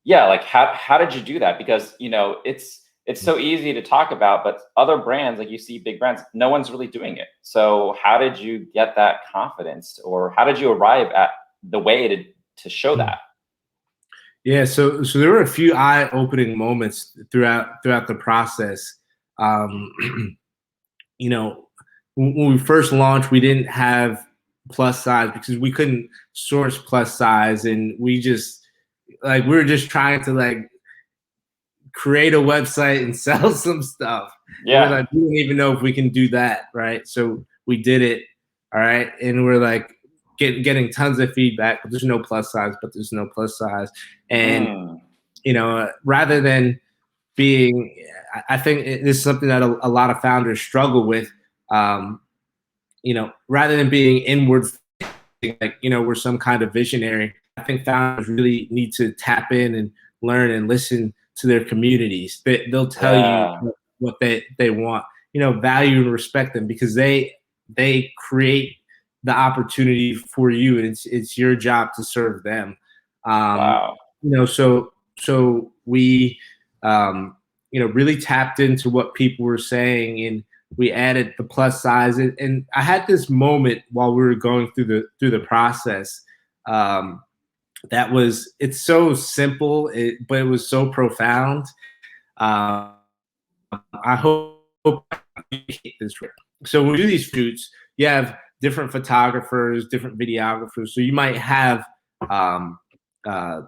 yeah, like how did you do that? Because it's so easy to talk about, but other brands, like you see big brands, no one's really doing it. So how did you get that confidence, or how did you arrive at the way to show that? Yeah, so there were a few eye-opening moments throughout the process. Um, when we first launched, we didn't have plus size because we couldn't source plus size, and we were just trying to create a website and sell some stuff. And we're Yeah. like, we don't even know if we can do that, right? So we did it, all right, and we're like getting tons of feedback, but there's no plus size, and Mm. rather than being, I think this is something that a lot of founders struggle with. Rather than being inward, we're some kind of visionary. I think founders really need to tap in and learn and listen to their communities. They'll tell you Yeah. what they want. Value and respect them, because they create the opportunity for you, and it's your job to serve them. Um, Wow. so we really tapped into what people were saying, and we added the plus size. And I had this moment while we were going through the process. It's so simple, but it was so profound. Um, I hope this. So when we do these shoots, you have different photographers, different videographers. So you might have, um, uh,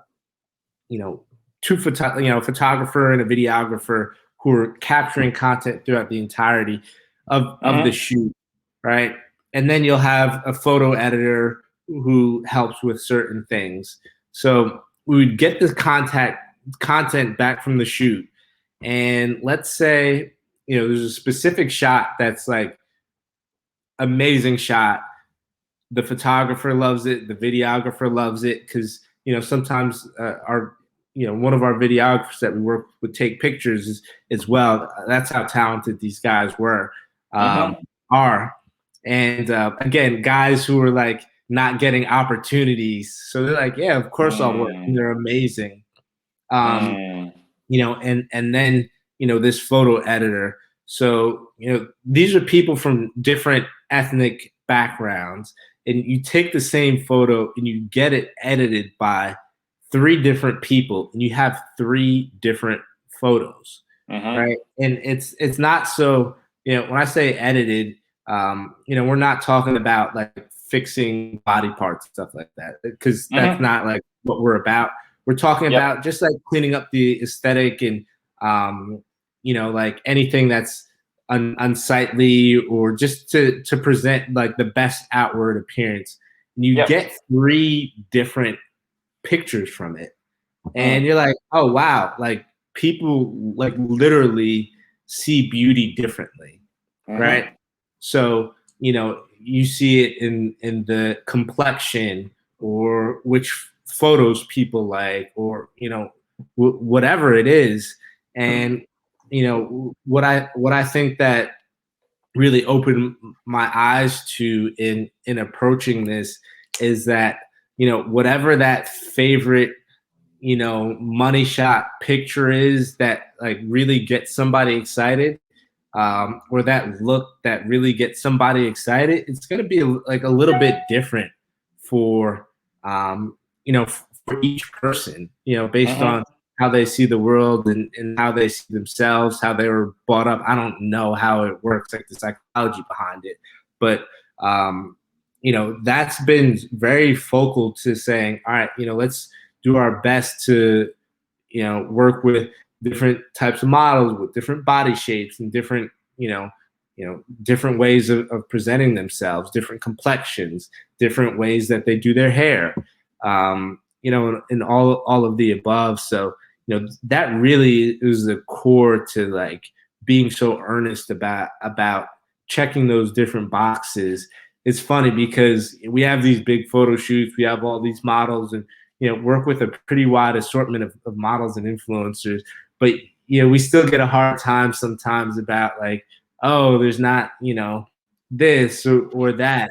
photographer and a videographer who are capturing content throughout the entirety of the Hmm. shoot, right? And then you'll have a photo editor who helps with certain things. So we would get this content back from the shoot, and let's say there's a specific shot that's like amazing shot, the photographer loves it, the videographer loves it, because sometimes one of our videographers that we work with take pictures as well. That's how talented these guys are. And again, guys who are like not getting opportunities, so they're like, yeah, of course I'll work. And they're amazing. And then this photo editor. So these are people from different ethnic backgrounds, and you take the same photo and you get it edited by 3 different people, and you have 3 different photos, right? And it's not so, when I say edited, we're not talking about like fixing body parts, stuff like that, because that's not like what we're about. We're talking about just like cleaning up the aesthetic and, like anything that's unsightly, or just to present like the best outward appearance. And you get 3 different pictures from it. And you're like, oh, wow. Like people like literally see beauty differently, right? So, you see it in the complexion, or which photos people like, or whatever it is. And what I think that really opened my eyes to in approaching this is that whatever that favorite money shot picture is that like really gets somebody excited, or that look that really gets somebody excited, it's going to be like a little bit different for for each person, based on how they see the world, and how they see themselves, how they were brought up. I don't know how it works, like the psychology behind it, but that's been very focal to saying, all right, let's do our best to work with different types of models with different body shapes and different different ways of presenting themselves, different complexions, different ways that they do their hair, and all of the above. So that really is the core to like being so earnest about checking those different boxes. It's funny because we have these big photo shoots, we have all these models, and work with a pretty wide assortment of models and influencers, but we still get a hard time sometimes about like, oh, there's not this or that.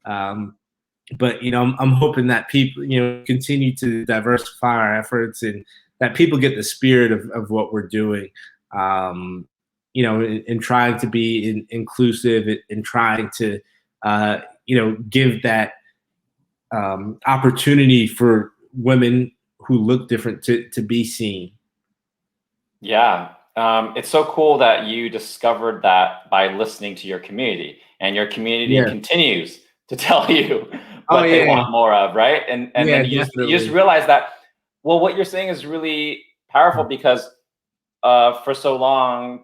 But I'm hoping that people continue to diversify our efforts, and that people get the spirit of what we're doing, in trying to be inclusive, and trying to give that opportunity for women who look different to be seen. Yeah. It's so cool that you discovered that by listening to your community, and your community continues to tell you what they want more of, right? And then you just realize that, well, what you're saying is really powerful, because for so long,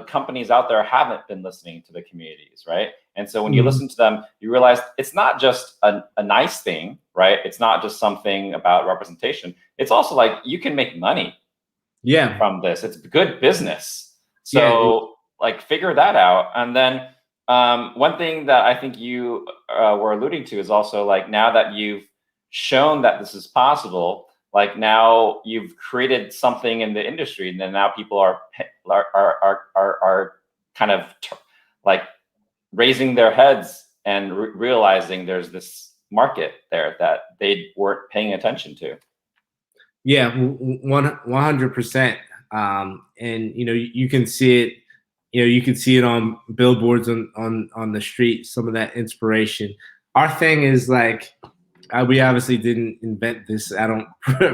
companies out there haven't been listening to the communities, right? And so when you listen to them, you realize it's not just a nice thing, right? It's not just something about representation. It's also like you can make money from this. It's good business. So like figure that out. And then one thing that I think you were alluding to is also like, now that you've shown that this is possible, like now you've created something in the industry, and then now people are kind of like raising their heads and realizing there's this market there that they weren't paying attention to. Yeah, 100%. And you can see it. You can see it on billboards on the street. Some of that inspiration. Our thing is like, we obviously didn't invent this. I don't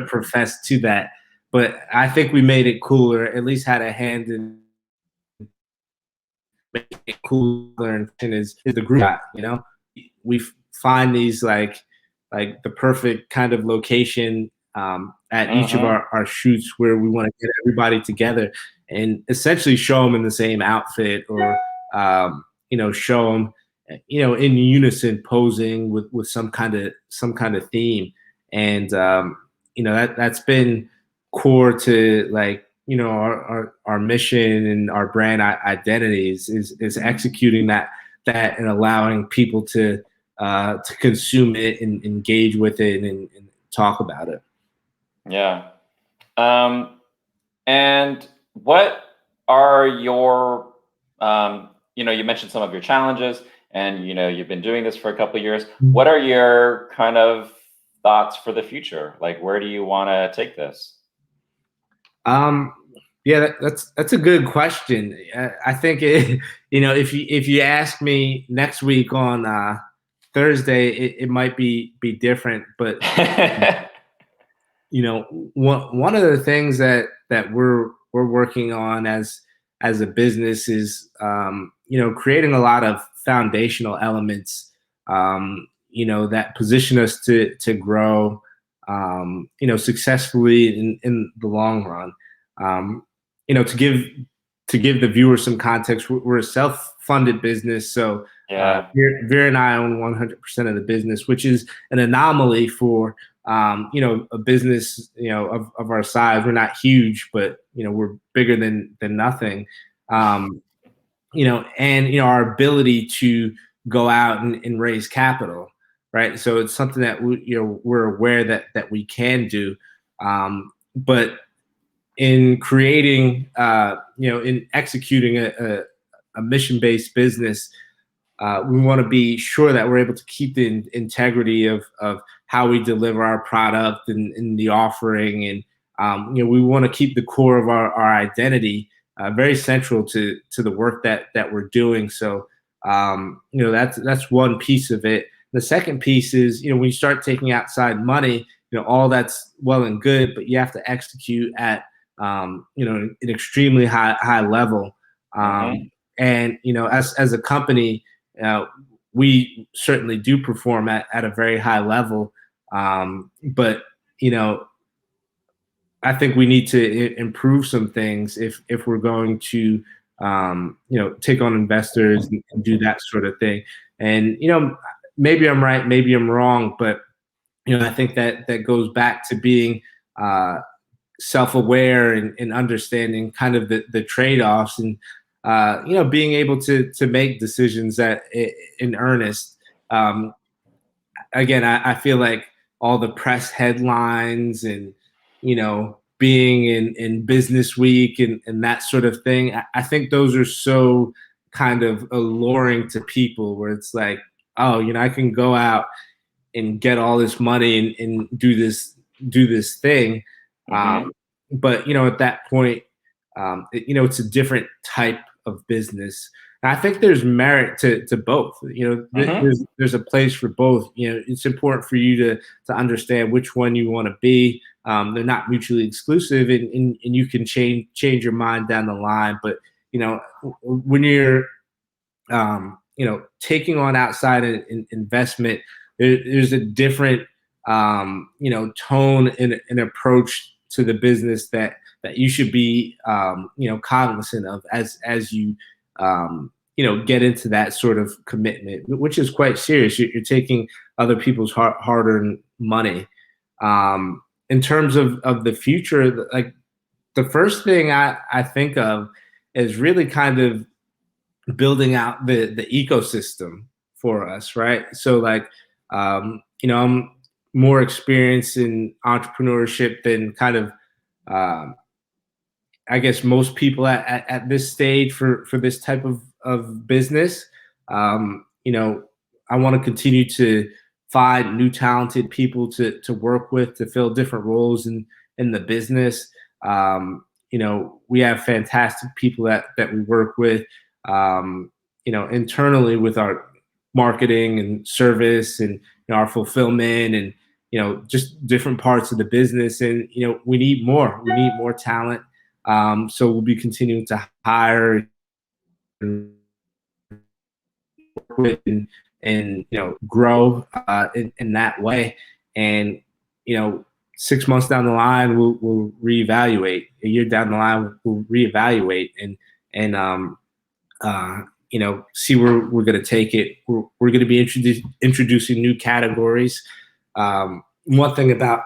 profess to that, but I think we made it cooler. At least had a hand in making it cooler. And is the group. We find these like the perfect kind of location at each of our shoots, where we want to get everybody together and essentially show them in the same outfit, or show them in unison posing with some kind of theme. And that's been core to like our mission and our brand identities is executing that and allowing people to to consume it and engage with it and talk about it. Yeah. And what are your, you mentioned some of your challenges, and you've been doing this for a couple of years. What are your kind of thoughts for the future? Like, where do you want to take this? Yeah, that's a good question. I think if you ask me next week on Thursday, it might be different. But one of the things that we're working on as a business is creating a lot of foundational elements that position us to grow successfully in the long run. To give the viewer some context, we're a self-funded business, so Yeah. Vera and I own 100% of the business, which is an anomaly for a business of our size. We're not huge, but we're bigger than nothing. And our ability to go out and raise capital, right? So it's something that we're aware that we can do, but in creating, in executing a mission-based business, we want to be sure that we're able to keep the integrity of how we deliver our product and the offering, and we want to keep the core of our identity very central to the work that we're doing. So that's one piece of it. The second piece is when you start taking outside money, all that's well and good, but you have to execute at an extremely high level. And as a company, we certainly do perform at a very high level, but I think we need to improve some things if we're going to take on investors and do that sort of thing. And maybe I'm right, maybe I'm wrong, but I think that goes back to being self-aware and understanding kind of the trade-offs, and being able to make decisions that in earnest. Again, I feel like all the press headlines and being in Business Week and that sort of thing, I think those are so kind of alluring to people, where it's like, oh, I can go out and get all this money and do this thing. But at that point, it's a different type of business. And I think there's merit to both. There's a place for both. It's important for you to understand which one you want to be. They're not mutually exclusive, and you can change your mind down the line. But when you're taking on outside investment, there's a different tone and approach to the business that you should be cognizant of as you get into that sort of commitment, which is quite serious. You're taking other people's hard-earned money. In terms of the future, like the first thing I think of is really kind of building out the ecosystem for us, right? So like, I'm more experienced in entrepreneurship than kind of, I guess most people at this stage for this type of business. I want to continue to find new talented people to work with, to fill different roles in the business. We have fantastic people that we work with, internally with our marketing and service and our fulfillment and just different parts of the business. And we need more talent. So we'll be continuing to hire and work with and grow in that way. And 6 months down the line, we'll reevaluate. A year down the line, we'll reevaluate and see where we're going to take it. We're going to be introducing new categories. One thing about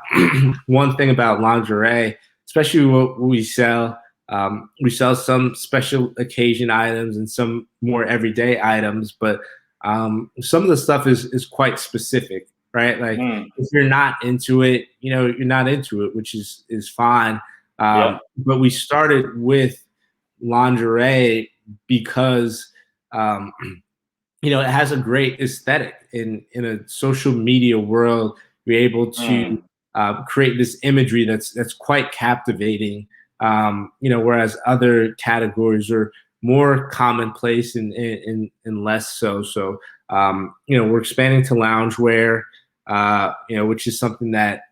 lingerie, especially what we sell some special occasion items and some more everyday items, but Some of the stuff is quite specific, right? Like if you're not into it, you're not into it, which is fine. But we started with lingerie because it has a great aesthetic in a social media world. You're able to create this imagery that's quite captivating. Whereas other categories are more commonplace and less so. So we're expanding to loungewear, which is something that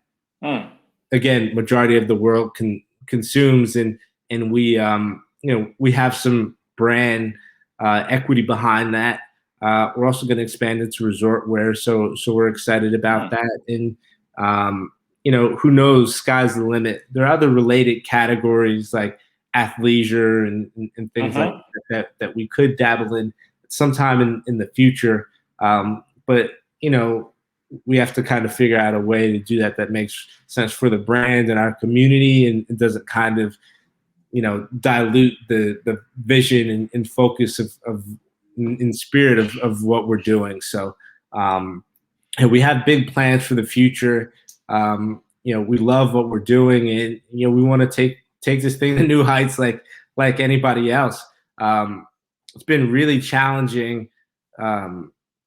again majority of the world consumes, and we have some brand equity behind that. We're also going to expand into resort wear, so we're excited about that. And who knows? Sky's the limit. There are other related categories like athleisure and things like that we could dabble in sometime in the future. But we have to kind of figure out a way to do that makes sense for the brand and our community, and it doesn't kind of dilute the vision and focus of in spirit of what we're doing. So and we have big plans for the future. We love what we're doing, and we want to take this thing to new heights like anybody else. It's been really challenging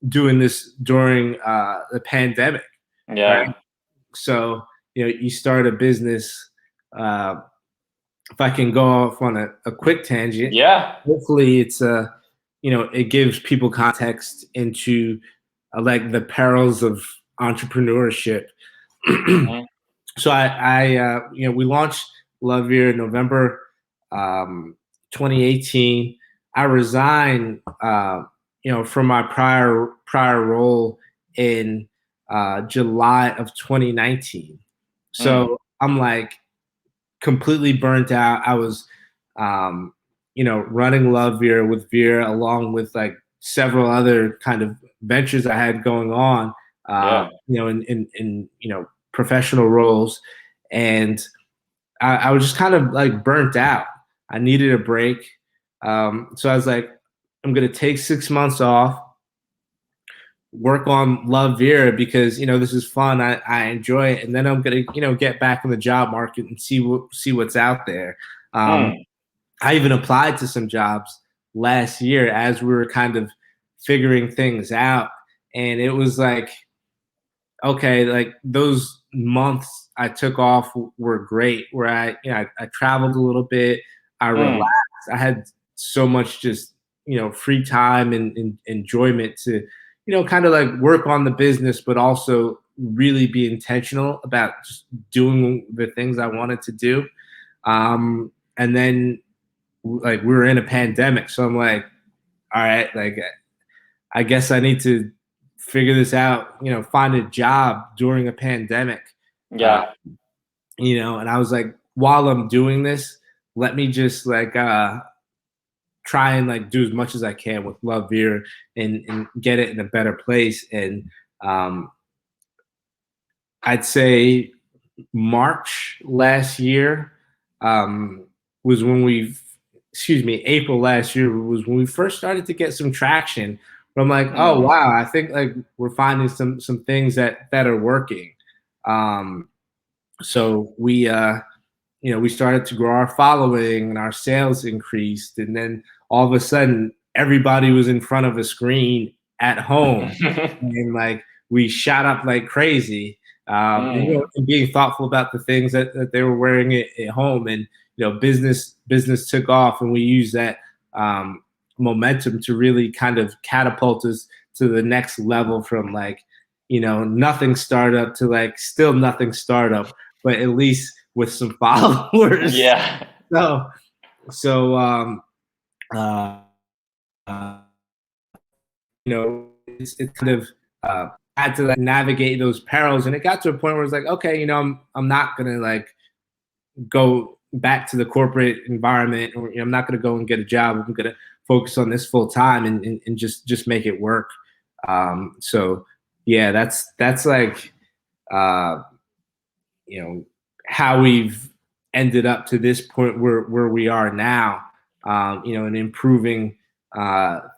doing this during the pandemic. Right? So you start a business. If I can go off on a quick tangent, hopefully it's it gives people context into like the perils of entrepreneurship. So we launched Love Vera in November 2018. I resigned from my prior role in July of 2019. So I'm like completely burnt out. I was running Love Vera with Vera along with like several other kind of ventures I had going on, in professional roles. And I was just kind of like burnt out. I needed a break. So I was like, I'm going to take 6 months off, work on Love Vera because, this is fun. I enjoy it. And then I'm going to, get back in the job market and see what's out there. I even applied to some jobs last year as we were kind of figuring things out. And it was like, okay, like those months I took off were great, where I traveled a little bit, I relaxed, I had so much just, free time and enjoyment to, kind of like work on the business, but also really be intentional about just doing the things I wanted to do. And then like we were in a pandemic. So I'm like, all right, like I guess I need to figure this out, find a job during a pandemic. And I was like, while I'm doing this, let me just like try and like do as much as I can with Love Vera and get it in a better place. And I'd say March last year was when April last year was when we first started to get some traction. But I'm like, oh wow, I think like we're finding some things that are working. So we we started to grow our following and our sales increased, and then all of a sudden everybody was in front of a screen at home, and like we shot up like crazy. And being thoughtful about the things that they were wearing at home, and business took off, and we used that momentum to really kind of catapult us to the next level from like nothing startup to like still nothing startup, but at least with some followers. So it's kind of had to like navigate those perils, and it got to a point where it's like, okay, I'm not gonna like go back to the corporate environment, or I'm not gonna go and get a job. I'm gonna focus on this full time and just make it work. So yeah, that's like how we've ended up to this point where we are now, and improving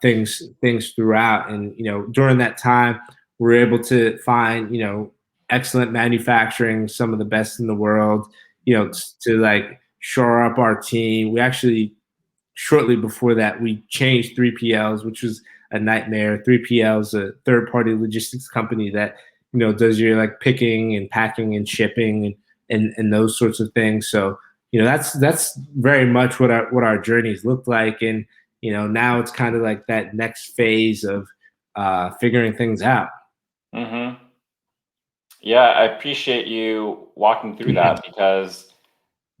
things throughout. And during that time, we're able to find excellent manufacturing, some of the best in the world. To like shore up our team. We actually shortly before that we changed 3PLs, which was a nightmare. 3PLs, a third-party logistics company that does your like picking and packing and shipping and those sorts of things. So that's very much what our journeys looked like. And now it's kind of like that next phase of figuring things out. Mm-hmm. Yeah, I appreciate you walking through that, because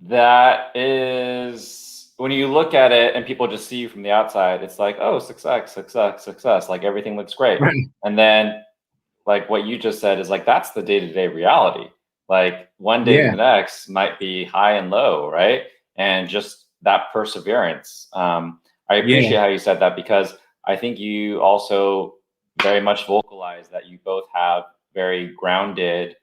that is, when you look at it and people just see you from the outside, it's like, oh, success, success, success. Like everything looks great. Right. And then like what you just said is like, that's the day-to-day reality. Like one day to Yeah. the next might be high and low, right? And just that perseverance. I appreciate Yeah. how you said that, because I think you also very much vocalize that you both have very grounded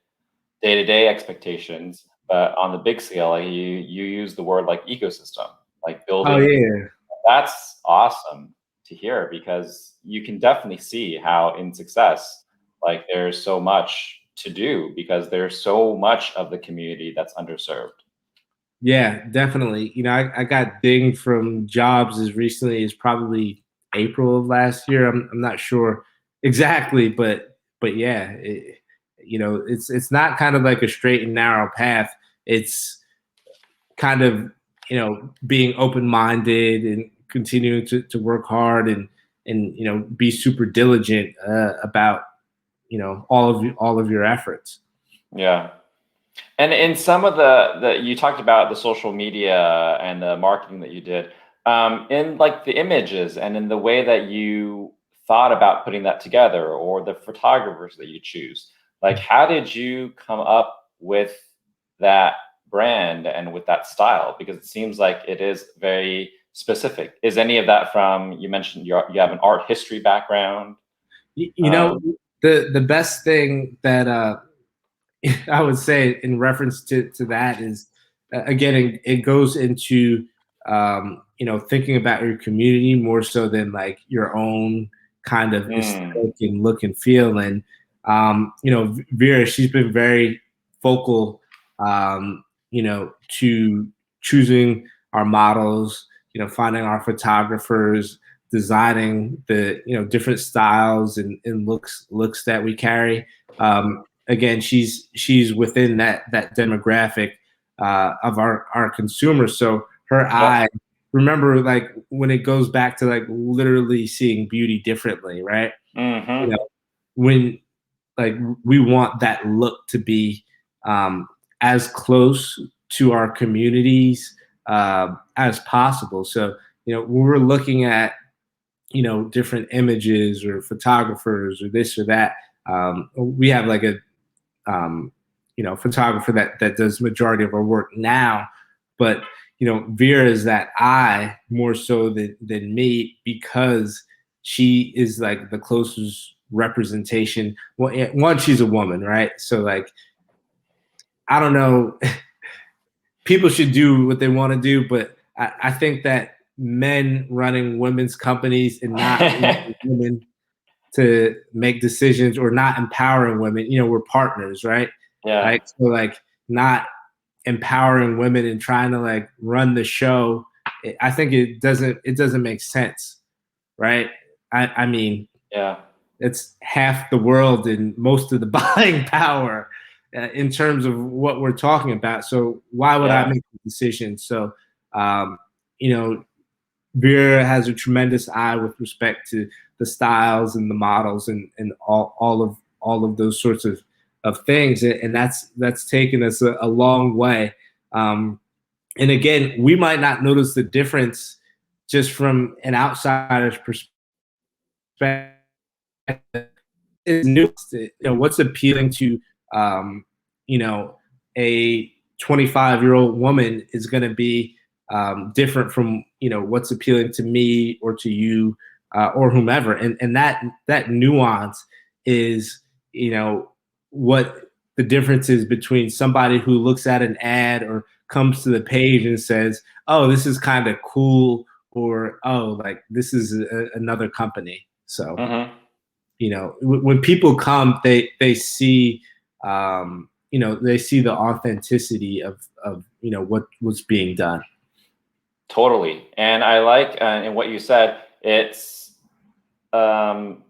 day-to-day expectations, but on the big scale, like you use the word like ecosystem, like Oh building. yeah. That's awesome to hear, because you can definitely see how in success, like there's so much to do, because there's so much of the community that's underserved. Yeah, definitely. I got dinged from jobs as recently as probably April of last year. I'm not sure exactly, but yeah, it's not kind of like a straight and narrow path. It's kind of being open minded and continuing to work hard and be super diligent about all of your efforts. Yeah. And in some of the you talked about the social media and the marketing that you did, in like the images and in the way that you thought about putting that together, or the photographers that you choose, like how did you come up with that brand and with that style? Because it seems like it is very specific. Is any of that from, you mentioned you have an art history background? You know, the best thing that I would say in reference to that is again it goes into thinking about your community more so than like your own kind of Mm, aesthetic and look and feel. And Vera, she's been very focal to choosing our models, finding our photographers, designing the different styles and looks that we carry. Again, she's within that demographic of our consumers. So her yep. eye, remember, like when it goes back to like literally seeing beauty differently, right? You Hmm. know, when like we want that look to be as close to our communities as possible. So when we're looking at different images or photographers or this or that, we have like a photographer that does majority of our work now. But Vera is that eye more so than me, because she is like the closest representation. Well, one, she's a woman, right? So like, I don't know, people should do what they want to do, but I think that men running women's companies and not allowing women to make decisions or not empowering women, we're partners, right? Yeah. Like, so like not empowering women and trying to like run the show, I think it doesn't make sense, right? I mean, Yeah. it's half the world and most of the buying power in terms of what we're talking about. So why would I Yeah. make the decision? So, um, you know, Vera has a tremendous eye with respect to the styles and the models and all of those sorts of things, and that's taken us a long way. And again, we might not notice the difference just from an outsider's perspective. Is nuanced. What's appealing to um, a 25-year-old woman is going to be different from what's appealing to me or to you or whomever, and that nuance is what the difference is between somebody who looks at an ad or comes to the page and says, "Oh, this is kind of cool," or, oh, like this is another company. So, Mm-hmm. when people come, they see, they see the authenticity of what was being done. Totally. And I like in what you said, um,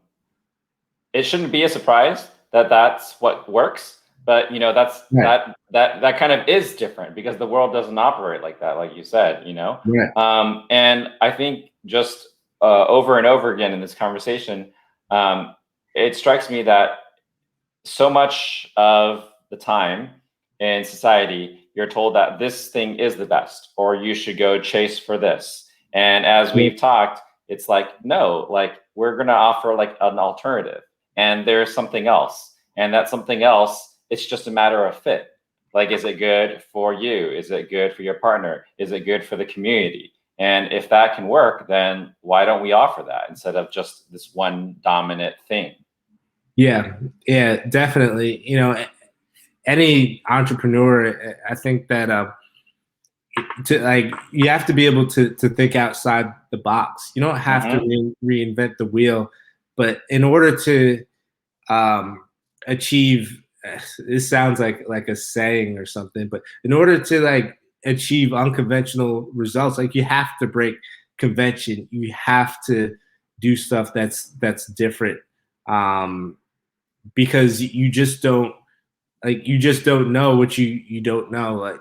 it shouldn't be a surprise that that's what works, but that's Right. that kind of is different because the world doesn't operate like that, like you said. Right. And I think just over and over again in this conversation, um, it strikes me that so much of the time in society, you're told that this thing is the best, or you should go chase for this. And as we've talked, it's like, no, like we're going to offer like an alternative, and there's something else. And that something else, it's just a matter of fit. Like, is it good for you? Is it good for your partner? Is it good for the community? And if that can work, then why don't we offer that instead of just this one dominant thing? Yeah, yeah, definitely. Any entrepreneur, I think that you have to be able to think outside the box. You don't have to Mm-hmm. reinvent the wheel, but in order to achieve, this sounds like a saying or something, but in order to like achieve unconventional results, like you have to break convention. You have to do stuff that's different, because you just don't know what you don't know. Like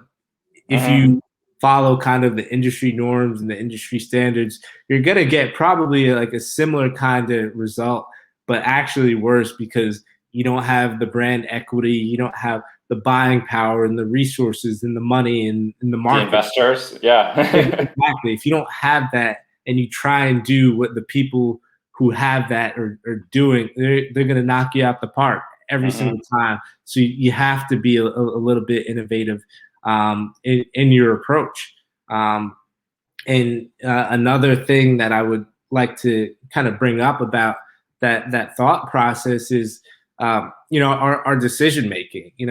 if Mm-hmm. you follow kind of the industry norms and the industry standards, you're gonna get probably like a similar kind of result, but actually worse because you don't have the brand equity, you don't have the buying power and the resources and the money and the The market. investors, yeah. Exactly. If you don't have that and you try and do what the people who have that are doing, they're going to knock you out the park every single Hmm. time. So you have to be a little bit innovative in your approach. And another thing that I would like to kind of bring up about that thought process is, our decision making. Hmm.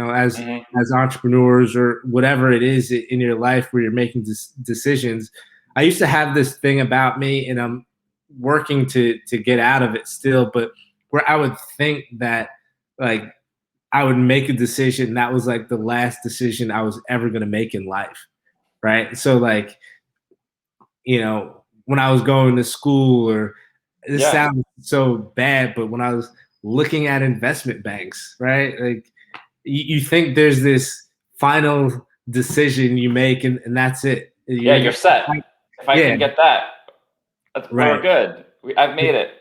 As entrepreneurs or whatever it is in your life where you're making decisions. I used to have this thing about me, and I'm working to get out of it still. But where I would think that like I would make a decision that was like the last decision I was ever going to make in life, right? So like when I was going to school, or this Yeah. sounds so bad, but when I was looking at investment banks, right? Like you think there's this final decision you make, and that's it. Yeah, you're set. If I Yeah, can get that, we're right. good. I've made it.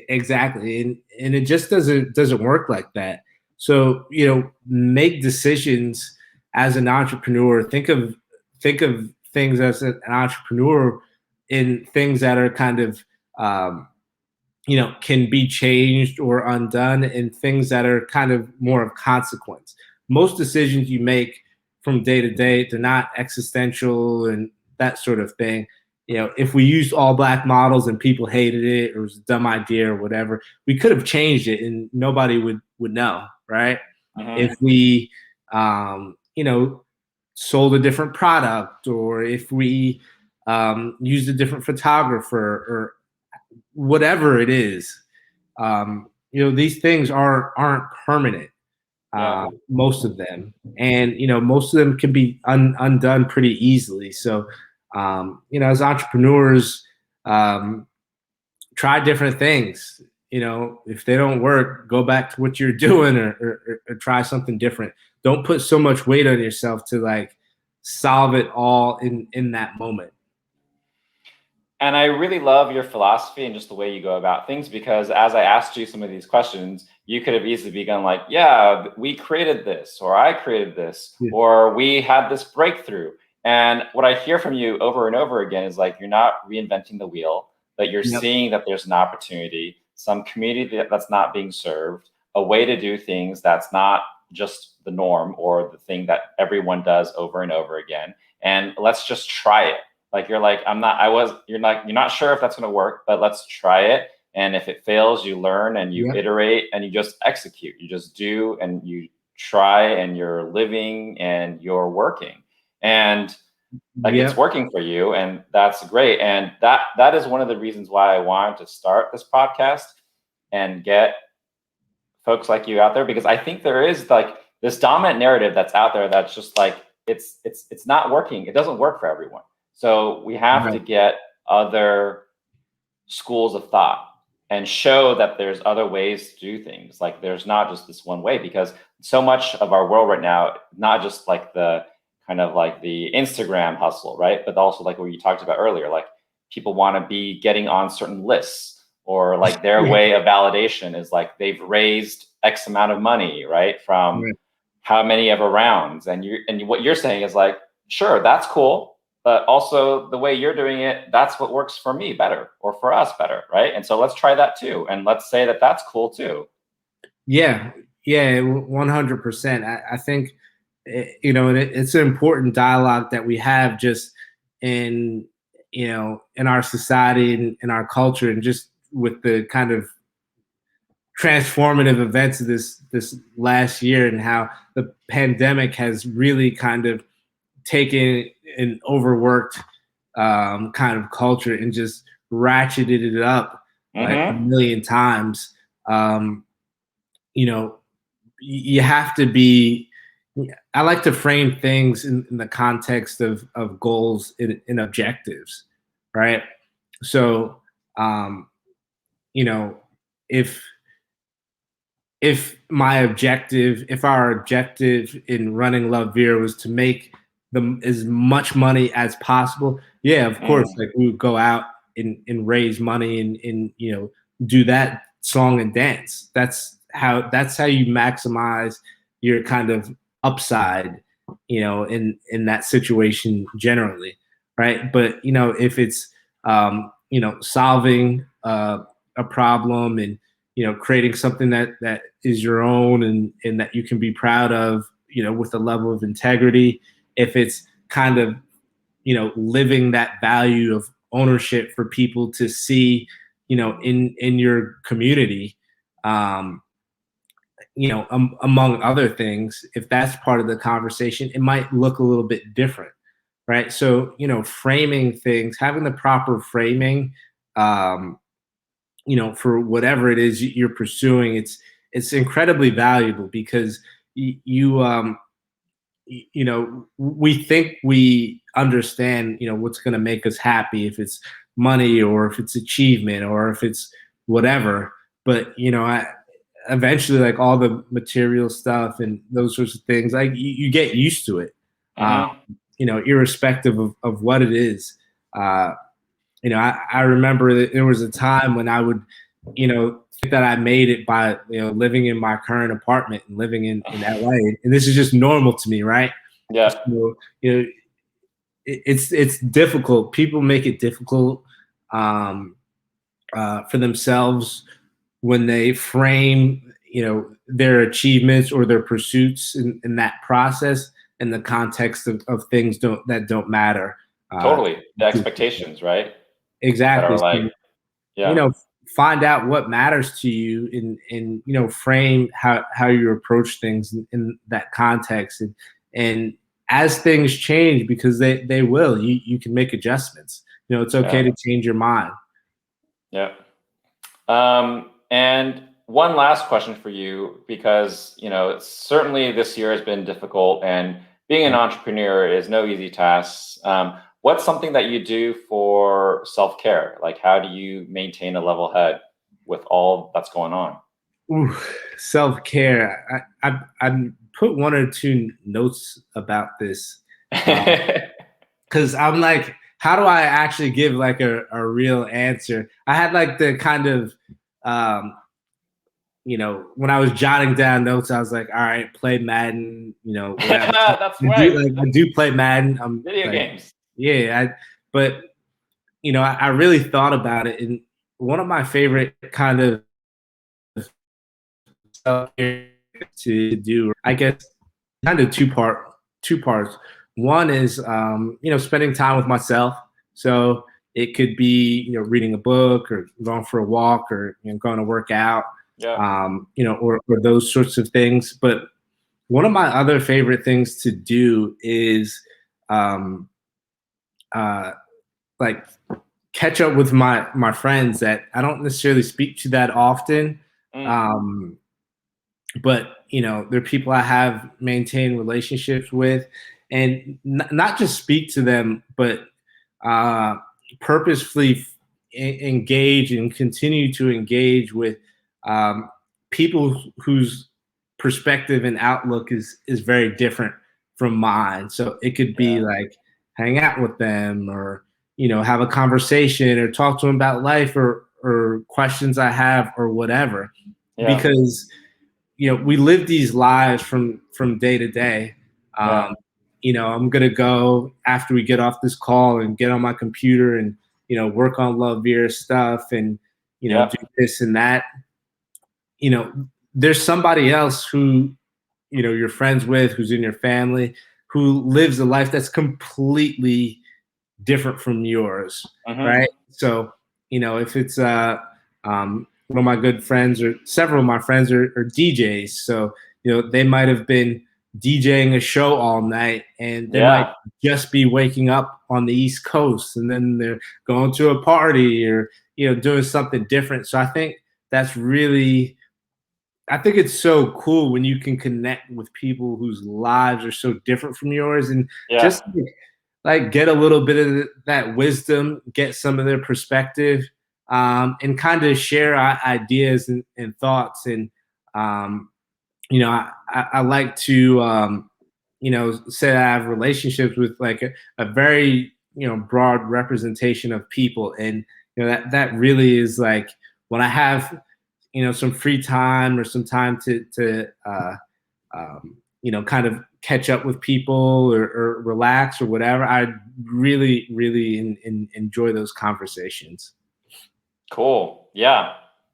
Exactly, and it just doesn't work like that. So make decisions as an entrepreneur. Think of things as an entrepreneur in things that are kind of um, can be changed or undone, and things that are kind of more of consequence. Most decisions you make from day to day, they're not existential and that sort of thing. If we used all black models and people hated it, or it was a dumb idea or whatever, we could have changed it and nobody would know, right? Hmm. If we sold a different product, or if we used a different photographer, or whatever it is, these things aren't permanent, Yeah. most of them, and most of them can be undone pretty easily. So as entrepreneurs, um, try different things. If they don't work, go back to what you're doing, or try something different. Don't put so much weight on yourself to like solve it all in that moment. And I really love your philosophy and just the way you go about things, because as I asked you some of these questions, you could have easily begun like, yeah, we created this, or I created this, Yeah. or we had this breakthrough. And what I hear from you over and over again is like, you're not reinventing the wheel, but you're Yep. seeing that there's an opportunity, some community that's not being served, a way to do things that's not just the norm or the thing that everyone does over and over again. And let's just try it. Like you're like, you're not sure if that's going to work, but let's try it. And if it fails, you learn and you Yep. iterate and you just execute. You just do and you try, and you're living and you're working. And like it's working for you, and that's great. And that is one of the reasons why I wanted to start this podcast and get folks like you out there, because I think there is like this dominant narrative that's out there that's just like it's not working. It doesn't work for everyone. So we have to get other schools of thought and show that there's other ways to do things. Like there's not just this one way, because so much of our world right now, not just like the kind of like the Instagram hustle, right? But also like what you talked about earlier, like people want to be getting on certain lists, or like their way of validation is like they've raised X amount of money, right? From how many ever rounds. And what you're saying is like, sure, that's cool. But also the way you're doing it, that's what works for me better, or for us better, right? And so let's try that too. And let's say that that's cool too. Yeah, 100%. I think, it's an important dialogue that we have just in, in our society and in our culture, and just with the kind of transformative events of this last year, and how the pandemic has really kind of taken an overworked kind of culture and just ratcheted it up like a million times. You have to be. I like to frame things in the context of goals and objectives, right? So, if our objective in running Love Vera was to make as much money as possible, of course, like we would go out and raise money and do that song and dance. That's how you maximize your kind of upside, in that situation generally, right? But if it's solving a problem and creating something that is your own and that you can be proud of, with a level of integrity. If it's kind of, living that value of ownership for people to see, in your community, among other things, if that's part of the conversation, it might look a little bit different, right? So, framing things, having the proper framing, for whatever it is you're pursuing, it's incredibly valuable, because we think we understand, what's going to make us happy, if it's money or if it's achievement or if it's whatever. But, eventually, like all the material stuff and those sorts of things, like you get used to it, irrespective of what it is. I remember that there was a time when I would, think that I made it by, living in my current apartment and living in LA. And this is just normal to me, right? Yeah. So, it's difficult. People make it difficult for themselves when they frame, their achievements or their pursuits in that process in the context of things that don't matter. Totally. The expectations, right? Exactly. So, find out what matters to you and frame how you approach things in that context. And as things change, because they will, you can make adjustments. It's okay to change your mind. Yeah. And one last question for you, because, certainly this year has been difficult, and being an entrepreneur is no easy task. What's something that you do for self-care? Like, how do you maintain a level head with all that's going on? Ooh, self-care. I put one or two notes about this, because I'm like, how do I actually give like a real answer? I had like the kind of, when I was jotting down notes, I was like, all right, play Madden, That's right. I do play Madden. Video games. Yeah, but I really thought about it, and one of my favorite kind of stuff to do, I guess, kind of two parts. One is spending time with myself. So it could be reading a book or going for a walk or going to work out, or those sorts of things. But one of my other favorite things to do is like catch up with my friends that I don't necessarily speak to that often. But they're people I have maintained relationships with, and not just speak to them, but purposefully engage and continue to engage with people whose perspective and outlook is very different from mine. So it could be like hang out with them, or have a conversation, or talk to them about life, or questions I have, or whatever. Because we live these lives from day to day. I'm gonna go after we get off this call and get on my computer and work on Love Vera stuff and do this and that. There's somebody else who you're friends with, who's in your family, who lives a life that's completely different from yours, right? So if it's one of my good friends, or several of my friends are DJs. So, they might have been DJing a show all night, and they might just be waking up on the East Coast, and then they're going to a party, or, doing something different. So I think it's so cool when you can connect with people whose lives are so different from yours, and just like get a little bit of that wisdom, get some of their perspective. And kind of share ideas and thoughts. And, I like to, say I have relationships with like a very, broad representation of people. And, that really is like when I have, some free time or some time to kind of catch up with people, or relax or whatever, I really, really enjoy those conversations. Cool. Yeah.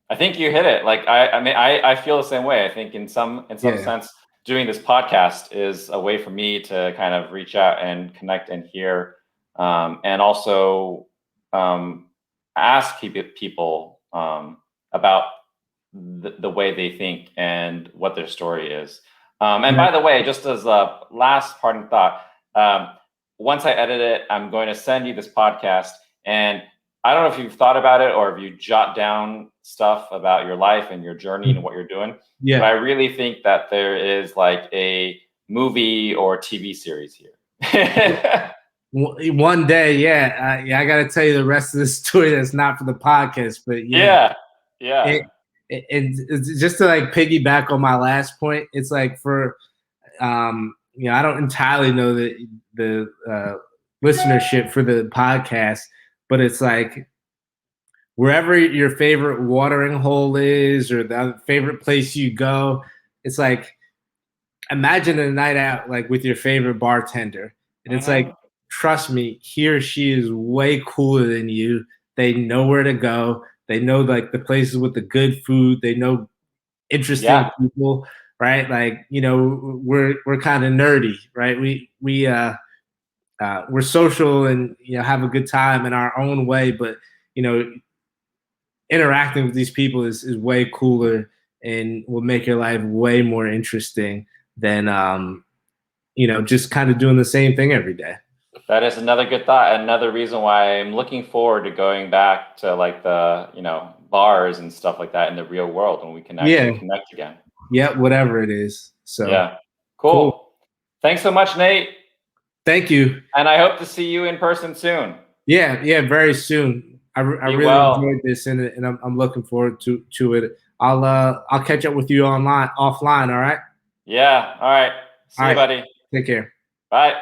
I think you hit it. Like, I feel the same way. I think in some sense, doing this podcast is a way for me to kind of reach out and connect and hear, and also ask people about the way they think and what their story is. And by the way, just as a last parting thought, once I edit it, I'm going to send you this podcast, and I don't know if you've thought about it or if you jot down stuff about your life and your journey and what you're doing. But I really think that there is like a movie or TV series here. One day, I got to tell you the rest of the story that's not for the podcast, but it's just to like piggyback on my last point. It's like for, I don't entirely know the listenership for the podcast, but it's like wherever your favorite watering hole is, or the favorite place you go, it's like imagine a night out like with your favorite bartender, and it's like, trust me, he or she is way cooler than you. They know where to go. They know like the places with the good food. They know interesting people, right? Like we're kind of nerdy, right? We're social and have a good time in our own way, but interacting with these people is way cooler and will make your life way more interesting than just kind of doing the same thing every day. That is another good thought. Another reason why I'm looking forward to going back to like the bars and stuff like that in the real world when we can actually connect again. Yeah, whatever it is. So cool. Thanks so much, Nate. Thank you. And I hope to see you in person soon. Yeah, very soon. I really enjoyed this, and I'm looking forward to it. I'll catch up with you offline. All right. Yeah. All right. See you, buddy. Take care. Bye.